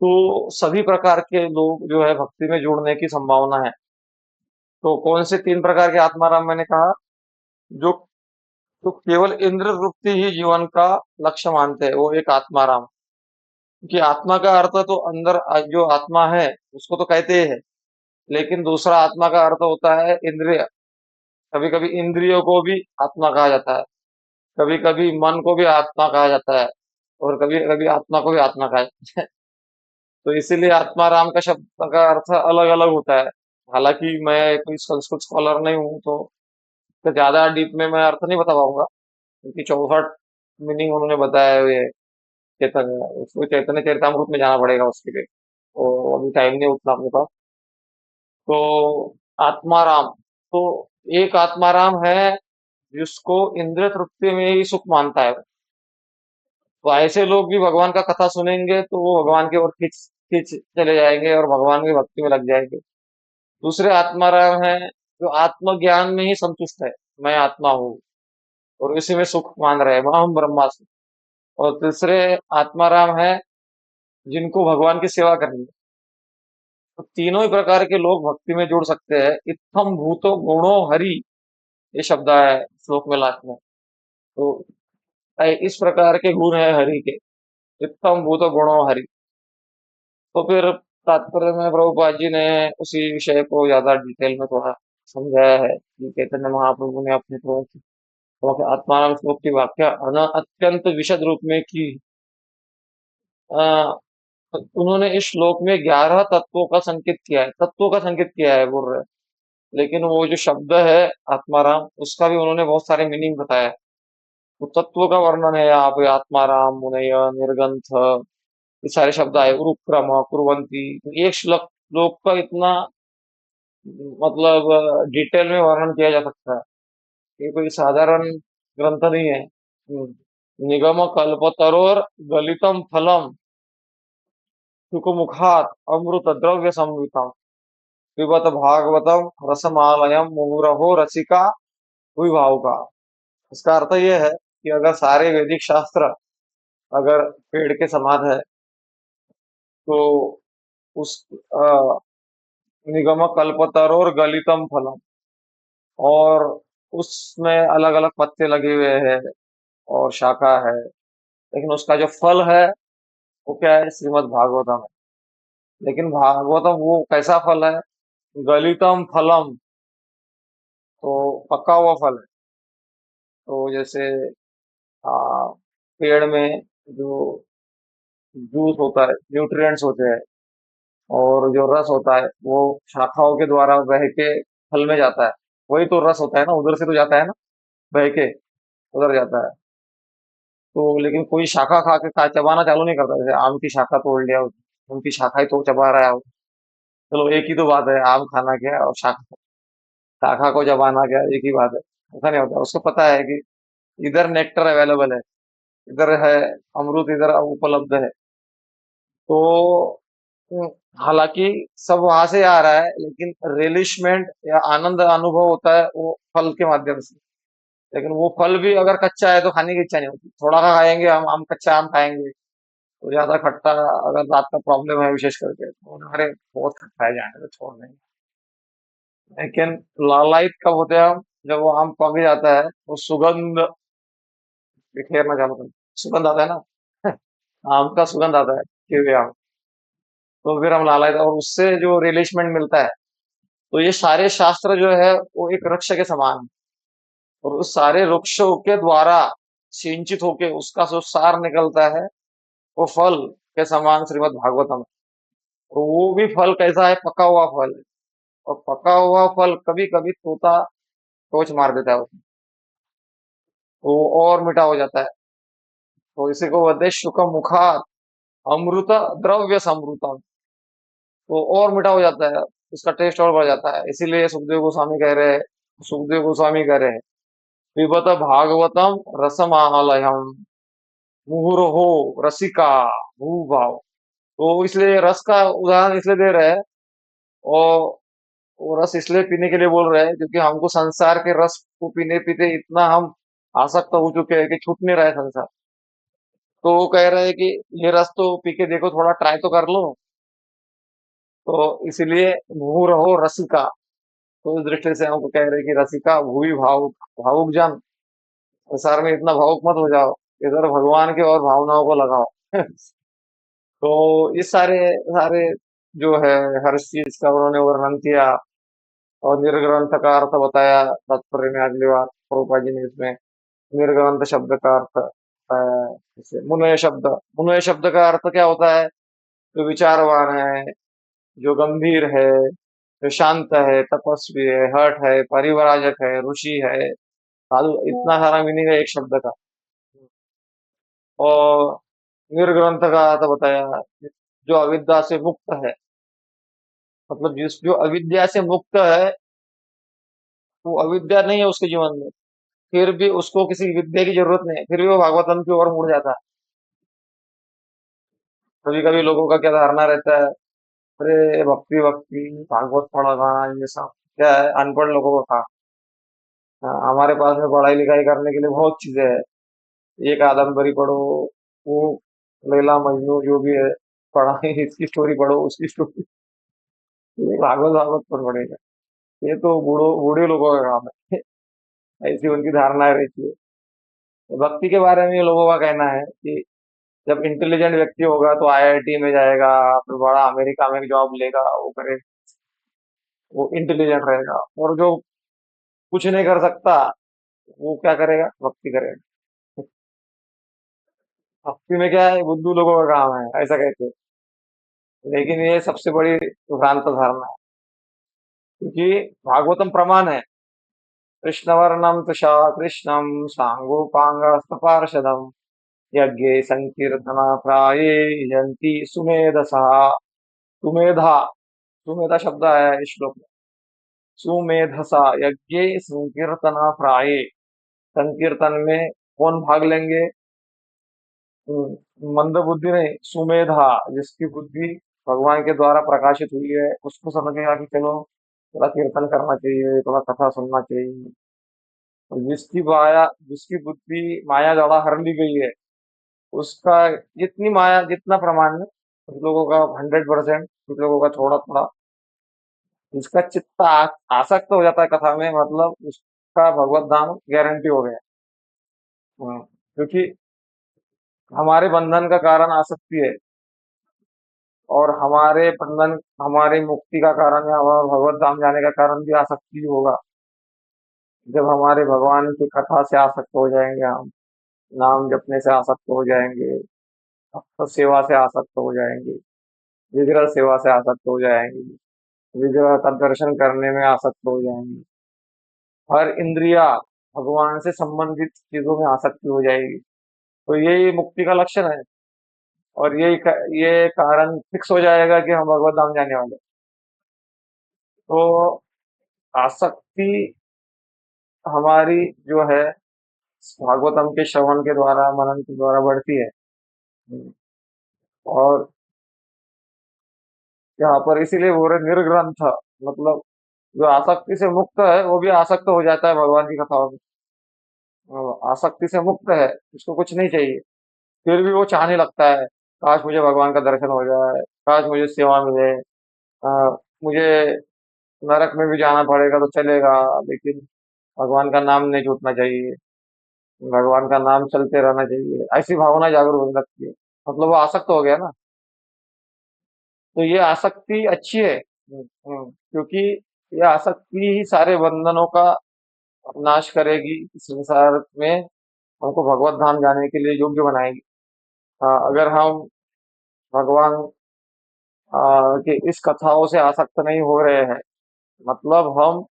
तो सभी प्रकार के लोग जो है भक्ति में जुड़ने की संभावना है। तो कौन से 3 प्रकार के आत्माराम मैंने कहा? जो तो केवल इंद्र तृप्ति ही जीवन का लक्ष्य मानते हैं, वो एक आत्माराम। क्योंकि आत्मा का अर्थ तो अंदर जो आत्मा है उसको तो कहते ही है, लेकिन दूसरा आत्मा का अर्थ होता है इंद्रिय। कभी कभी इंद्रियों को भी आत्मा कहा जाता है, कभी कभी मन को भी आत्मा कहा जाता है, और कभी कभी आत्मा को भी आत्मा कहा जाता है। तो इसीलिए आत्माराम का शब्द का अर्थ अलग अलग होता है। हालांकि मैं कोई संस्कृत स्कॉलर नहीं हूँ, तो ज्यादा डीप में मैं अर्थ नहीं बता पाऊंगा, क्योंकि 64 मीनिंग उन्होंने बताया हुए है। चैतन्य उसको चैतन्य चरितामृत में जाना पड़ेगा उसके लिए, और अभी टाइम नहीं उतना अपने पास। तो आत्माराम, तो एक आत्माराम है जिसको इंद्रिय तृप्ति में ही सुख मानता है। तो ऐसे लोग भी भगवान का कथा सुनेंगे तो वो भगवान की ओर खींच खींच चले जाएंगे और भगवान की भक्ति में लग जाएंगे। दूसरे आत्माराम है जो आत्मज्ञान में ही संतुष्ट है, मैं आत्मा हूँ, और इसी में सुख मान रहे हैं, अहम ब्रह्मास्मि। और तीसरे आत्माराम है जिनको भगवान की सेवा करनी है। तो तीनों ही प्रकार के लोग भक्ति में जुड़ सकते हैं। इत्थम भूतो गुणो हरि, ये शब्द है श्लोक में लास्ट में। तो इस प्रकार के गुण है हरि के, इत्थम भूतो गुणो हरि। तो फिर तात्पर्य में प्रभुपाद जी ने उसी विषय को ज्यादा डिटेल में थोड़ा समझाया है कि चैतन्य महाप्रभु ने अपने आत्माराम श्लोक की व्याख्या अत्यंत विशद रूप में की। आ, उन्होंने इस श्लोक में 11 तत्वों का संकेत किया है, तत्वों का संकेत किया है बोल रहे हैं। लेकिन वो जो शब्द है आत्माराम, उसका भी उन्होंने बहुत सारे मीनिंग बताया है। तो तत्व का वर्णन है यहाँ पे, आत्माराम, मुनय, निर्गंथ, ये सारे शब्द आए, उरुक्रम, कुर्वंती। तो एक श्लोक का इतना मतलब डिटेल में वर्णन किया जा सकता है, ये कोई साधारण ग्रंथ नहीं है। निगम कल्पतरोर गलितम फलम सुखमुखात अमृत द्रव्य संवितम पिबत भागवतम रसमालयम मुहुरहो रसिका भाव का। इसका अर्थ यह है कि अगर सारे वैदिक शास्त्र अगर पेड़ के समान है, तो उस निगम कल्पतरोर गलितम फलम, और उसमें अलग अलग पत्ते लगे हुए हैं और शाखा है, लेकिन उसका जो फल है वो क्या है? श्रीमद् भागवतम है। लेकिन भागवतम वो कैसा फल है? गलितम फलम, तो पका हुआ फल है। तो जैसे आ, पेड़ में जो जूस होता है, न्यूट्रिएंट्स होते हैं, और जो रस होता है वो शाखाओं के द्वारा बह के फल में जाता है। वही तो रस होता है ना, उधर से तो जाता है ना, बह के उधर जाता है। तो लेकिन कोई शाखा खा के चबाना चालू नहीं करता। जैसे आम की शाखा तोड़ लिया, उनकी शाखा ही तो चबा रहा है वो। चलो एक ही तो बात है, आम खाना क्या है और शाखा शाखा को चबाना क्या है, एक ही बात है। ऐसा नहीं होता, उसको पता है कि इधर नेक्टर अवेलेबल है, इधर है अमृत, इधर उपलब्ध है। तो हम्म, हालांकि सब वहां से आ रहा है, लेकिन रिलिशमेंट या आनंद अनुभव होता है वो फल के माध्यम से। लेकिन वो फल भी अगर कच्चा है तो खाने की इच्छा नहीं होती। थोड़ा सा खाएंगे हम आम, कच्चा आम खाएंगे तो ज्यादा खट्टा, अगर रात का प्रॉब्लम है विशेष करके, तो अरे बहुत खट्टा है, जाने तो छोड़ देंगे। लेकिन लालायित कब होते हैं हम? जब वो आम पक जाता है, वो सुगंध बिखेरना चालू कर, सुगंध आता है ना, आम का सुगंध आता है, किए आम। तो फिर हम लालायित, और उससे जो रिलिशमेंट मिलता है। तो ये सारे शास्त्र जो है वो एक वृक्ष के समान है, और उस सारे वृक्षों के द्वारा सिंचित होके उसका जो सार निकलता है, वो फल के समान श्रीमद् भागवतम। तो वो भी फल कैसा है? पका हुआ फल है। और पका हुआ फल कभी कभी तोता टोच मार देता है उसमें, तो वो और मीठा हो जाता है। तो इसी को बोलते हैं शुक मुखा अमृत द्रव्य समृतम। तो और मीठा हो जाता है, उसका टेस्ट और बढ़ जाता है। इसीलिए सुखदेव गोस्वामी कह रहे हैं, पिबत भागवतम रसमालयम मुहुरहो रसिका भूभाव। तो इसलिए रस का उदाहरण इसलिए दे रहे हैं, और वो रस इसलिए पीने के लिए बोल रहे हैं क्योंकि हमको संसार के रस को पीने पीते इतना हम आसक्त हो चुके हैं कि छूट नहीं रहा है संसार। तो वो कह रहे हैं कि ये रस तो पी के देखो, थोड़ा ट्राई तो कर लो। तो इसलिए मुहु रहो रसिका। तो उस दृष्टि से हमको कह रहे हैं कि रसिका भूवि भावुक, भावुक जन संसार में इतना भावुक मत हो जाओ, इधर भगवान के और भावनाओं को लगाओ। तो इस सारे सारे जो है हर चीज का उन्होंने वर्णन किया और निर्ग्रंथ का अर्थ बताया तात्पर्य में। अगली बार प्रभुपाद जी ने इसमें निर्ग्रंथ शब्द का अर्थ बताया। जैसे मुनय शब्द का अर्थ क्या होता है? जो विचारवान है, जो गंभीर है, जो शांत है, तपस्वी है, हठ है, परिव्राजक है, ऋषि है, साधु, इतना सारा मीनिंग है एक शब्द का। और निर्ग्रंथ का अर्थ बताया, जो अविद्या से मुक्त है। मतलब जिस जो अविद्या से मुक्त है, वो अविद्या नहीं है उसके जीवन में, फिर भी उसको किसी विद्या की जरूरत नहीं है, फिर भी वो भागवतम की ओर मुड़ जाता है। कभी कभी लोगों का क्या धारणा रहता है, अरे भक्ति भक्ति भागवत पढ़ा, ये सब क्या है, अनपढ़ लोगों का काम। हमारे पास में पढ़ाई लिखाई करने के लिए बहुत चीजें हैं। ये कादम्बरी पढ़ो, वो लैला मजनू जो भी है पढ़ा, इसकी स्टोरी पढ़ो, उसकी स्टोरी। ये भागवत भागवत पर पढ़ेगा, ये तो बूढ़े लोगों का काम है। ऐसी उनकी धारणाएं रहती है। तो भक्ति के बारे में ये लोगों का कहना है कि जब इंटेलिजेंट व्यक्ति होगा तो आईआईटी में जाएगा, फिर बड़ा अमेरिका में जॉब लेगा, वो करे, वो इंटेलिजेंट रहेगा। और जो कुछ नहीं कर सकता, वो क्या करेगा? भक्ति करेगा। भक्ति में क्या है, बुद्धू लोगों का काम है, ऐसा कहते हैं। लेकिन ये सबसे बड़ी भ्रांत धारणा है, क्योंकि भागवतम प्रमाण है। कृष्णवर्णम तुषा कृष्णम सांगोपांगस्त पार्षदम यज्ञे संकीर्तना प्राये यंती सुमेधसा। सुमेधा, सुमेधा शब्द है इस श्लोक में। सुमेधसा यज्ञे संकीर्तना प्राये, संकीर्तन में कौन भाग लेंगे? मंद बुद्धि नहीं, सुमेधा, जिसकी बुद्धि भगवान के द्वारा प्रकाशित हुई है, उसको समझेगा कि चलो थोड़ा कीर्तन करना चाहिए, थोड़ा कथा सुनना चाहिए। और जिसकी बुद्धि माया द्वारा हर ली गई है, उसका जितनी माया, जितना प्रमाण है, कुछ लोगों का 100%, कुछ लोगों का थोड़ा थोड़ा, जिसका चित्त आसक्त हो जाता है कथा में, मतलब उसका भगवत धाम गारंटी हो गया। क्योंकि हमारे बंधन का कारण आसक्ति है, और हमारे बंधन, हमारी मुक्ति का कारण या हमारा भगवत धाम जाने का कारण भी आसक्ति ही होगा। जब हमारे भगवान की कथा से आसक्त हो जाएंगे, हम नाम जपने से आसक्त हो जाएंगे, भक्त सेवा से आसक्त हो जाएंगे, विग्रह सेवा से आसक्त हो जाएंगे, विग्रह का दर्शन करने में आसक्त हो जाएंगे, हर इंद्रिया भगवान से संबंधित चीजों में आसक्ति हो जाएगी। तो यही मुक्ति का लक्षण है। और ये कारण फिक्स हो जाएगा कि हम भगवत धाम जाने वाले हैं। तो आसक्ति हमारी जो है भागवतम के श्रवण के द्वारा, मनन के द्वारा बढ़ती है। और यहाँ पर इसीलिए बोल रहे निर्ग्रंथ, मतलब जो आसक्ति से मुक्त है वो भी आसक्त हो जाता है भगवान की कथाओं में। आसक्ति से मुक्त है, उसको कुछ नहीं चाहिए, फिर भी वो चाहने लगता है, काश मुझे भगवान का दर्शन हो जाए, काश मुझे सेवा मिले, मुझे नरक में भी जाना पड़ेगा तो चलेगा, लेकिन भगवान का नाम नहीं छूटना चाहिए, भगवान का नाम चलते रहना चाहिए, ऐसी भावना जागरूक होने लगती है। मतलब वो आसक्त हो गया ना। तो ये आसक्ति अच्छी है। क्योंकि ये आसक्ति ही सारे बंधनों का नाश करेगी, इस संसार में हमको भगवत धाम जाने के लिए योग्य बनाएगी। अगर हम भगवान के इस कथाओं से आसक्त नहीं हो रहे हैं, मतलब हम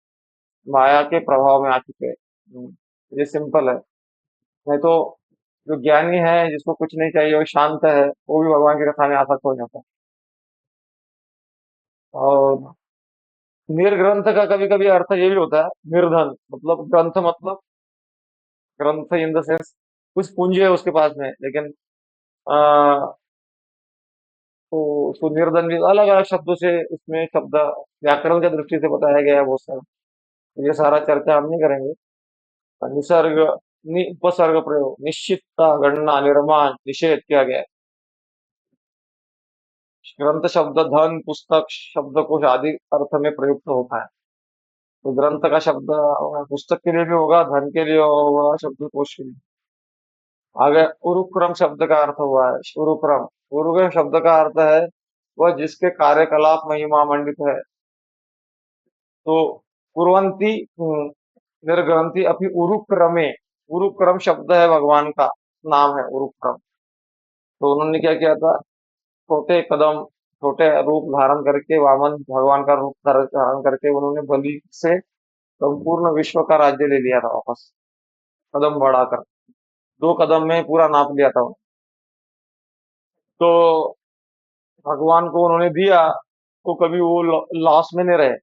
माया के प्रभाव में आ चुके हैं। ये सिंपल है। नहीं तो जो ज्ञानी है, जिसको कुछ नहीं चाहिए, वो शांत है, वो भी भगवान की कथा में आसक्त हो जाता है। और निर्ग्रंथ का कभी कभी अर्थ ये भी होता है, निर्धन, मतलब ग्रंथ, मतलब ग्रंथ इन द सेंस कुछ पूंजी है उसके पास में, लेकिन आ, तो उसको निर्धन भी अलग अलग शब्दों से, उसमें शब्द व्याकरण की दृष्टि से बताया गया है बहुत सारा। ये सारा चर्चा हम नहीं करेंगे। निसर्ग उपसर्ग प्रयोग, निश्चित का गणना, निर्माण, निषेध किया गया है। ग्रंथ शब्द धन, पुस्तक, शब्दकोश आदि अर्थ में प्रयुक्त होता है। तो ग्रंथ का शब्द पुस्तक के लिए भी होगा, धन के लिए होगा, शब्दकोश के लिए। आगे उरुक्रम शब्द का अर्थ हुआ है। उरुक्रम, उरुक्रम शब्द का अर्थ है वह जिसके कार्यकलाप महिमा मंडित है। तो कुर्वन्ति निर्ग्रंथि अपनी उरुक्रमे, उरुक्रम शब्द है भगवान का नाम है उरुक्रम। तो उन्होंने क्या किया था, छोटे कदम, छोटे रूप धारण करके, वामन भगवान का रूप धारण करके उन्होंने बलि से संपूर्ण विश्व का राज्य ले लिया था वापस, कदम बढ़ाकर। 2 कदम में पूरा नाप लिया था। तो भगवान को उन्होंने दिया, तो कभी वो लॉस में नहीं रहे।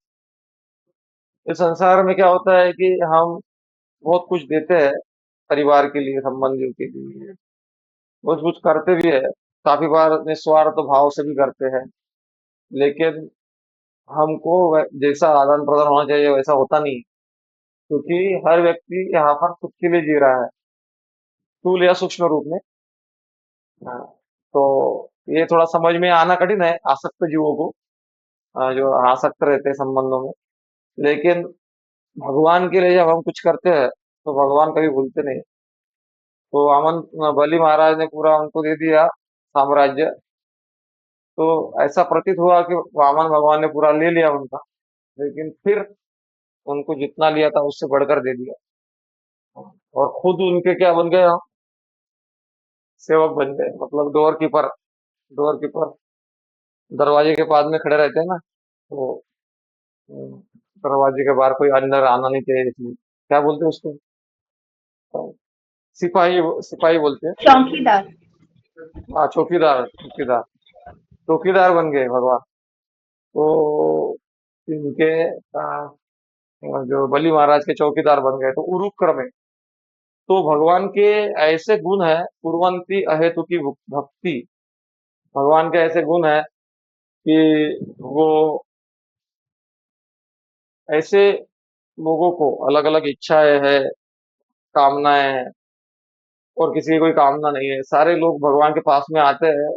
इस संसार में क्या होता है कि हम बहुत कुछ देते हैं परिवार के लिए, संबंधियों के लिए, बहुत कुछ करते भी है, काफी बार निस्वार्थ भाव से भी करते हैं, लेकिन हमको जैसा आदान प्रदान होना चाहिए वैसा होता नहीं, क्योंकि हर व्यक्ति यहाँ पर खुद के लिए जी रहा है, स्थूल या सूक्ष्म रूप में। हाँ, तो ये थोड़ा समझ में आना कठिन है आसक्त जीवों को, जो आसक्त रहते हैं संबंधों में। लेकिन भगवान के लिए जब हम कुछ करते हैं तो भगवान कभी भूलते नहीं। तो वामन बलि महाराज ने पूरा उनको दे दिया साम्राज्य। तो ऐसा प्रतीत हुआ कि वामन भगवान ने पूरा ले लिया उनका, लेकिन फिर उनको जितना लिया था उससे बढ़कर दे दिया, और खुद उनके क्या बन गए, हम सेवक बन गए, मतलब डोर कीपर। डोर कीपर दरवाजे के पास में खड़े रहते हैं ना, तो हम्म, दरवाजे के बाहर कोई अंदर आना नहीं चाहिए, इसलिए क्या बोलते हैं उसको, तो सिपाही, सिपाही बोलते हैं। चौकीदार। हाँ, चौकीदार, चौकीदार, चौकीदार बन गए भगवान। तो इनके जो बलि महाराज के चौकीदार बन गए, तो उरुक्रम है। तो भगवान के ऐसे गुण है, कुर्वन्ति अहेतु की भक्ति। भगवान के ऐसे गुण है कि वो ऐसे लोगों को, अलग अलग इच्छाएं है, कामनाएं हैं, और किसी की कोई कामना नहीं है, सारे लोग भगवान के पास में आते हैं,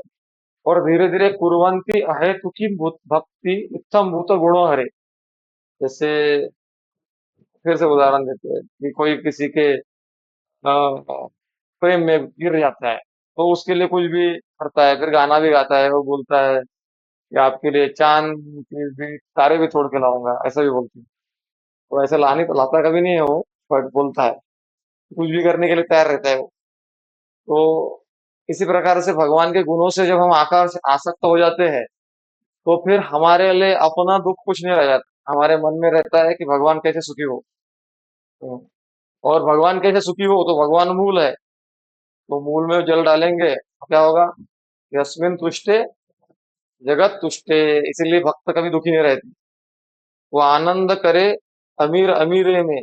और धीरे धीरे कुर्वन्ति अहेतु की भक्ति उत्तम भूत गुणों हरे। जैसे फिर से उदाहरण देते हैं कि कोई किसी के प्रेम में गिर जाता है, तो उसके लिए कुछ भी करता है, फिर गाना भी गाता है, वो बोलता है कि आपके लिए चांद की भी तारे भी तोड़ के लाऊंगा, ऐसा भी बोलते हैं। तो ऐसे लाने तो लाता कभी नहीं है वो, बट बोलता है, कुछ भी करने के लिए तैयार रहता है वो। तो इसी प्रकार से भगवान के गुणों से जब हम आकार से आसक्त हो जाते हैं, तो फिर हमारे लिए अपना दुख कुछ नहीं रह जाता, हमारे मन में रहता है कि भगवान कैसे सुखी हो। तो, और भगवान कैसे सुखी हो, तो भगवान मूल है, तो मूल में जल डालेंगे तो क्या होगा, यस्मिन तुष्टे जगत तुष्टे। इसीलिए भक्त कभी दुखी नहीं रहते, वो आनंद करे अमीर अमीरे में,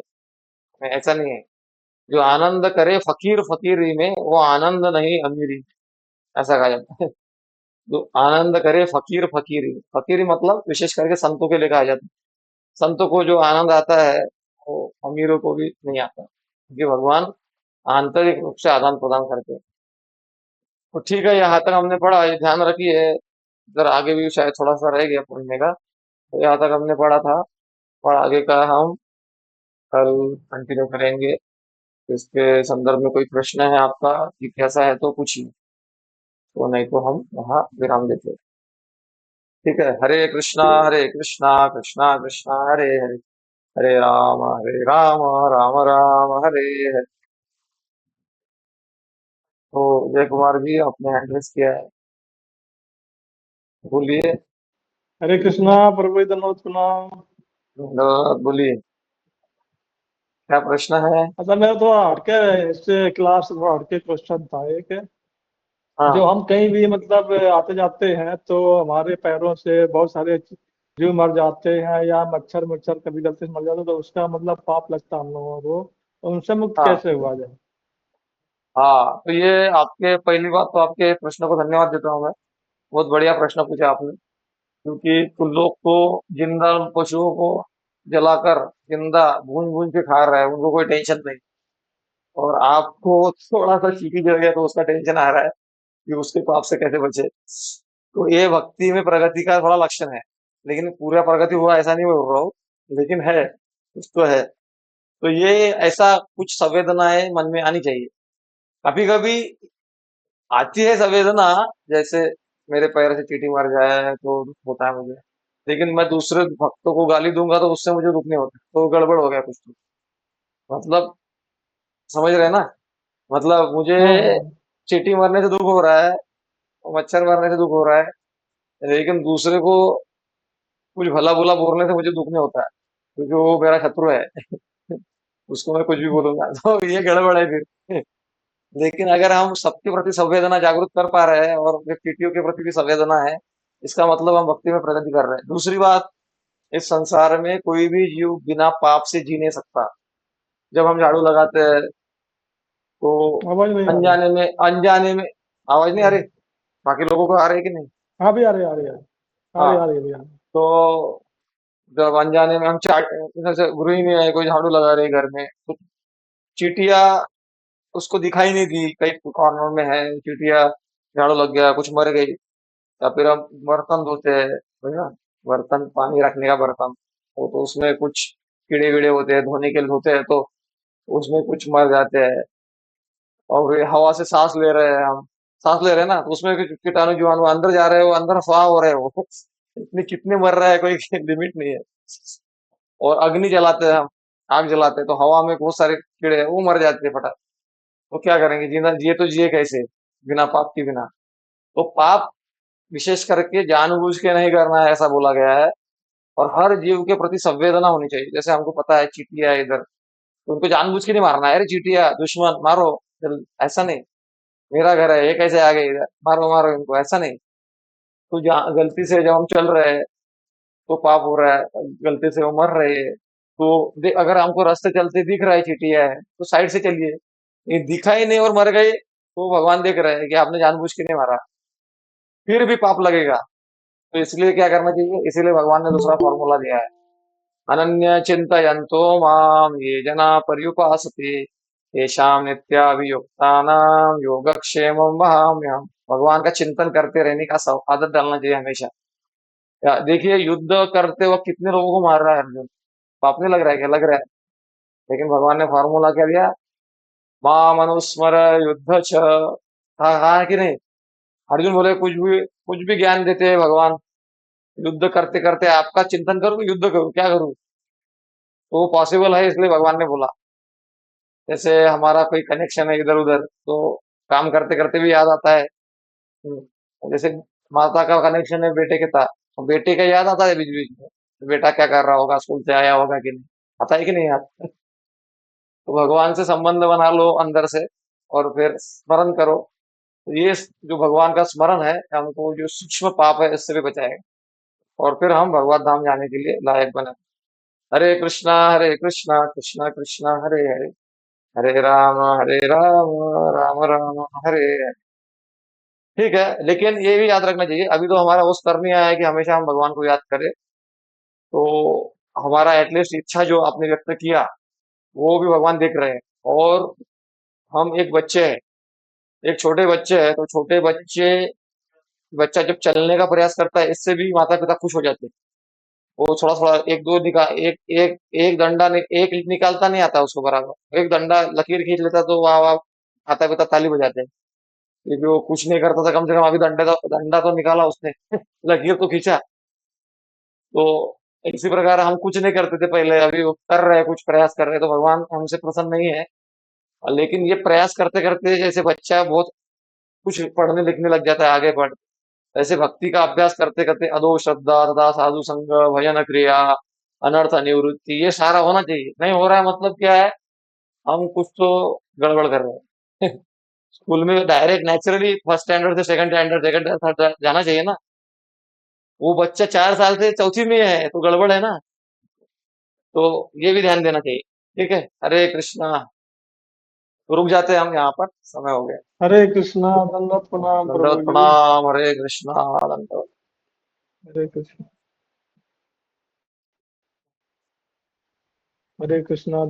ऐसा नहीं है। जो आनंद करे फकीर फकीरी में, वो आनंद नहीं अमीरी, ऐसा कहा जाता है। जो आनंद करे फकीर फकीरी, फकीरी मतलब विशेष करके संतों के लिए कहा जाता है। संतों को जो आनंद आता है वो अमीरों को भी नहीं आता, क्योंकि भगवान आंतरिक रूप से आदान प्रदान करते हैं। तो ठीक है, यहाँ तक हमने पढ़ा, ये ध्यान रखिए, इधर आगे भी शायद थोड़ा सा रह गया पढ़ने का। तो यहाँ तक हमने पढ़ा था, और आगे का हम कल कंटिन्यू करेंगे। इसके संदर्भ में कोई प्रश्न है आपका कि कैसा है तो पूछिए, तो नहीं तो हम वहाँ विराम देते हैं। ठीक है, हरे कृष्णा कृष्णा कृष्णा हरे हरे, हरे राम राम राम हरे हरे। तो जय कुमार जी, आपने एड्रेस किया है, बोलिए। हरे कृष्णा प्रभु धन्यवाद प्रणाम। बोलिए, क्या प्रश्न है। अच्छा, मेरा थोड़ा हटके, इससे क्लास से थोड़ा हटके क्वेश्चन था एक। जो हाँ, हम कहीं भी मतलब आते जाते हैं तो हमारे पैरों से बहुत सारे जीव मर जाते हैं, या मच्छर मच्छर कभी गलती से मर जाते हैं, तो उसका मतलब पाप लगता है हम लोगों को, तो उनसे मुक्त हाँ, कैसे हुआ जाए? हाँ, तो ये आपके, पहली बात तो आपके प्रश्न को धन्यवाद देता हूँ मैं। बहुत बढ़िया प्रश्न पूछा आपने, क्योंकि कुछ लोग तो जिंदा पशुओं को जलाकर जिंदा भून भून के खा रहे हैं, उनको कोई टेंशन नहीं। और आपको थोड़ा सा चीटी जल गया तो उसका टेंशन आ रहा है कि उसके पाप से कैसे बचे। तो ये भक्ति में प्रगति का थोड़ा लक्षण है, लेकिन पूरा प्रगति हुआ ऐसा नहीं बोल रहा हूँ, लेकिन है, कुछ तो है। तो ये ऐसा कुछ संवेदनाएं मन में आनी चाहिए। कभी कभी आती है संवेदना, जैसे मेरे पैर से चींटी मर जाए तो दुख होता है मुझे, लेकिन मैं दूसरे भक्तों को गाली दूंगा तो उससे मुझे दुख नहीं होता, तो गड़बड़ हो गया कुछ तो। मतलब समझ रहे हैं ना, मतलब मुझे हाँ हाँ। चींटी मरने से दुख हो रहा है, मच्छर मरने से दुख हो रहा है, लेकिन दूसरे को कुछ भला बुरा बोलने से मुझे दुख नहीं होता है, क्योंकि वो मेरा शत्रु है। उसको मैं कुछ भी बोलूंगा तो ये गड़बड़ है फिर। लेकिन अगर हम सबके प्रति संवेदना जागरूक कर पा रहे हैं और व्यक्तियों के प्रति भी संवेदना है, इसका मतलब हम भक्ति में प्रगति कर रहे हैं। दूसरी बात, इस संसार में कोई भी जीव बिना पाप से जी नहीं सकता। जब हम झाड़ू लगाते हैं तो आवाज नहीं आ रही। अनजाने में आवाज नहीं आ रही, हम्म। बाकी लोगों को आ रही है कि नहीं? हाँ भी आ रही, आ रही, आ रही, हाँ, आ रही, आ रही, आ रही। तो जब अनजाने में हम चाट, जैसे गृहिणी है कोई झाड़ू लगा रही है घर में, तो चींटियां उसको दिखाई नहीं दी, कहीं कॉर्नर में है चींटियां, झाड़ू लग गया, कुछ मर गई। या फिर हम बर्तन धोते हैं, है ना, बर्तन पानी रखने का बर्तन, वो तो उसमें कुछ कीड़े वीड़े होते हैं, धोने के लिए धोते हैं तो उसमें कुछ मर जाते हैं। और फिर हवा से सांस ले रहे हैं हम, सांस ले रहे हैं ना, तो उसमें कुछ कीटाणु जीवाणु अंदर जा रहे हैं, वो अंदर अफवाह हो रहे हैं वो। इतने कितने मर रहा है कोई लिमिट नहीं है। और अग्नि जलाते हैं हम, आग जलाते हैं तो हवा में बहुत सारे कीड़े हैं, वो मर जाते हैं फटाक। तो क्या करेंगे, जीना जिए तो जिए कैसे, बिना पाप के बिना। तो पाप विशेष करके जानबूझ के नहीं करना है, ऐसा बोला गया है। और हर जीव के प्रति संवेदना होनी चाहिए। जैसे हमको पता है चींटियां है इधर, तो उनको जानबूझ के नहीं मारना है, अरे चींटियां दुश्मन मारो, ऐसा नहीं। मेरा घर है, ये कैसे आ गए इधर, मारो मारो इनको, ऐसा नहीं। तो गलती से जब हम चल रहे हैं तो पाप हो रहा है, गलती से वो मर रहे हैं, तो अगर हमको रास्ते चलते दिख रहा है चींटियां है तो साइड से चलिए। ये दिखा ही नहीं और मर गए तो भगवान देख रहे हैं कि आपने जानबूझ के नहीं मारा, फिर भी पाप लगेगा। तो इसलिए क्या करना चाहिए, इसीलिए भगवान ने दूसरा फॉर्मूला दिया है, अनन्य चिंतयन्तो माम ये जना पर्युपासते तेषां नित्याभियुक्तानां योगक्षेमं वहाम्यहम्। भगवान का चिंतन करते रहने का आदत डालना चाहिए हमेशा। देखिए युद्ध करते वक्त कितने लोगों को मार रहा है अर्जुन, पाप नहीं लग रहा है क्या? लग रहा है। लेकिन भगवान ने फॉर्मूला क्या दिया, माम अनुस्मर युद्ध च, कहा है कि नहीं? अर्जुन बोले कुछ भी ज्ञान देते हैं भगवान, युद्ध करते करते आपका चिंतन करूं, युद्ध करूं, क्या करूं? तो वो पॉसिबल है, इसलिए भगवान ने बोला। जैसे हमारा कोई कनेक्शन है इधर उधर, तो काम करते करते भी याद आता है। जैसे माता का कनेक्शन है बेटे के साथ, तो बेटे का याद आता है बीच बीच में, तो बेटा क्या कर रहा होगा, स्कूल से आया होगा कि नहीं, आता है कि नहीं याद? तो भगवान से संबंध बना लो अंदर से, और फिर स्मरण करो। तो ये जो भगवान का स्मरण है हमको जो सूक्ष्म पाप है इससे भी बचाएगा, और फिर हम भगवत धाम जाने के लिए लायक बने। हरे कृष्णा कृष्णा कृष्णा हरे हरे, हरे राम राम राम हरे हरे। ठीक है, लेकिन ये भी याद रखना चाहिए, अभी तो हमारा वो स्तर नहीं आया है कि हमेशा हम भगवान को याद करें। तो हमारा एटलीस्ट इच्छा जो आपने व्यक्त किया वो भी भगवान देख रहे हैं। और हम एक बच्चे हैं, एक छोटे बच्चे हैं, तो छोटे बच्चे, बच्चा जब चलने का प्रयास करता है इससे भी माता पिता खुश हो जाते हैं। वो थोड़ा थोड़ा एक दो एक एक एक डंडा एक निकालता नहीं आता उसको बराबर, एक डंडा लकीर खींच लेता तो वाह वाह, माता पिता ताली बजाते हैं। क्योंकि वो कुछ नहीं करता था, कम से कम अभी डंडा तो निकाला उसने, लकीर तो खींचा। तो इसी प्रकार हम कुछ नहीं करते थे पहले, अभी वो कर रहे हैं, कुछ प्रयास कर रहे हैं, तो भगवान हमसे प्रसन्न नहीं है। लेकिन ये प्रयास करते करते जैसे बच्चा बहुत कुछ पढ़ने लिखने लग जाता है, आगे बढ़, ऐसे भक्ति का अभ्यास करते करते अदो श्रद्धा तथा साधु संग, भजन क्रिया, अनर्थ निवृत्ति, ये सारा होना चाहिए। नहीं हो रहा है मतलब क्या है, हम कुछ तो गड़बड़ कर रहे हैं। स्कूल में डायरेक्ट नेचुरली फर्स्ट स्टैंडर्ड से सेकंड थर्ड जाना चाहिए ना। वो बच्चा 4 साल से चौथी में है तो गड़बड़ है ना। तो ये भी ध्यान देना चाहिए। ठीक है, हरे कृष्णा। तो रुक जाते हैं हम यहाँ पर, समय हो गया। हरे कृष्णा, दंडवत प्रणाम दंडवत प्रभु जी। प्रणाम, हरे कृष्णा, दंडवत। हरे कृष्ण, हरे कृष्णा।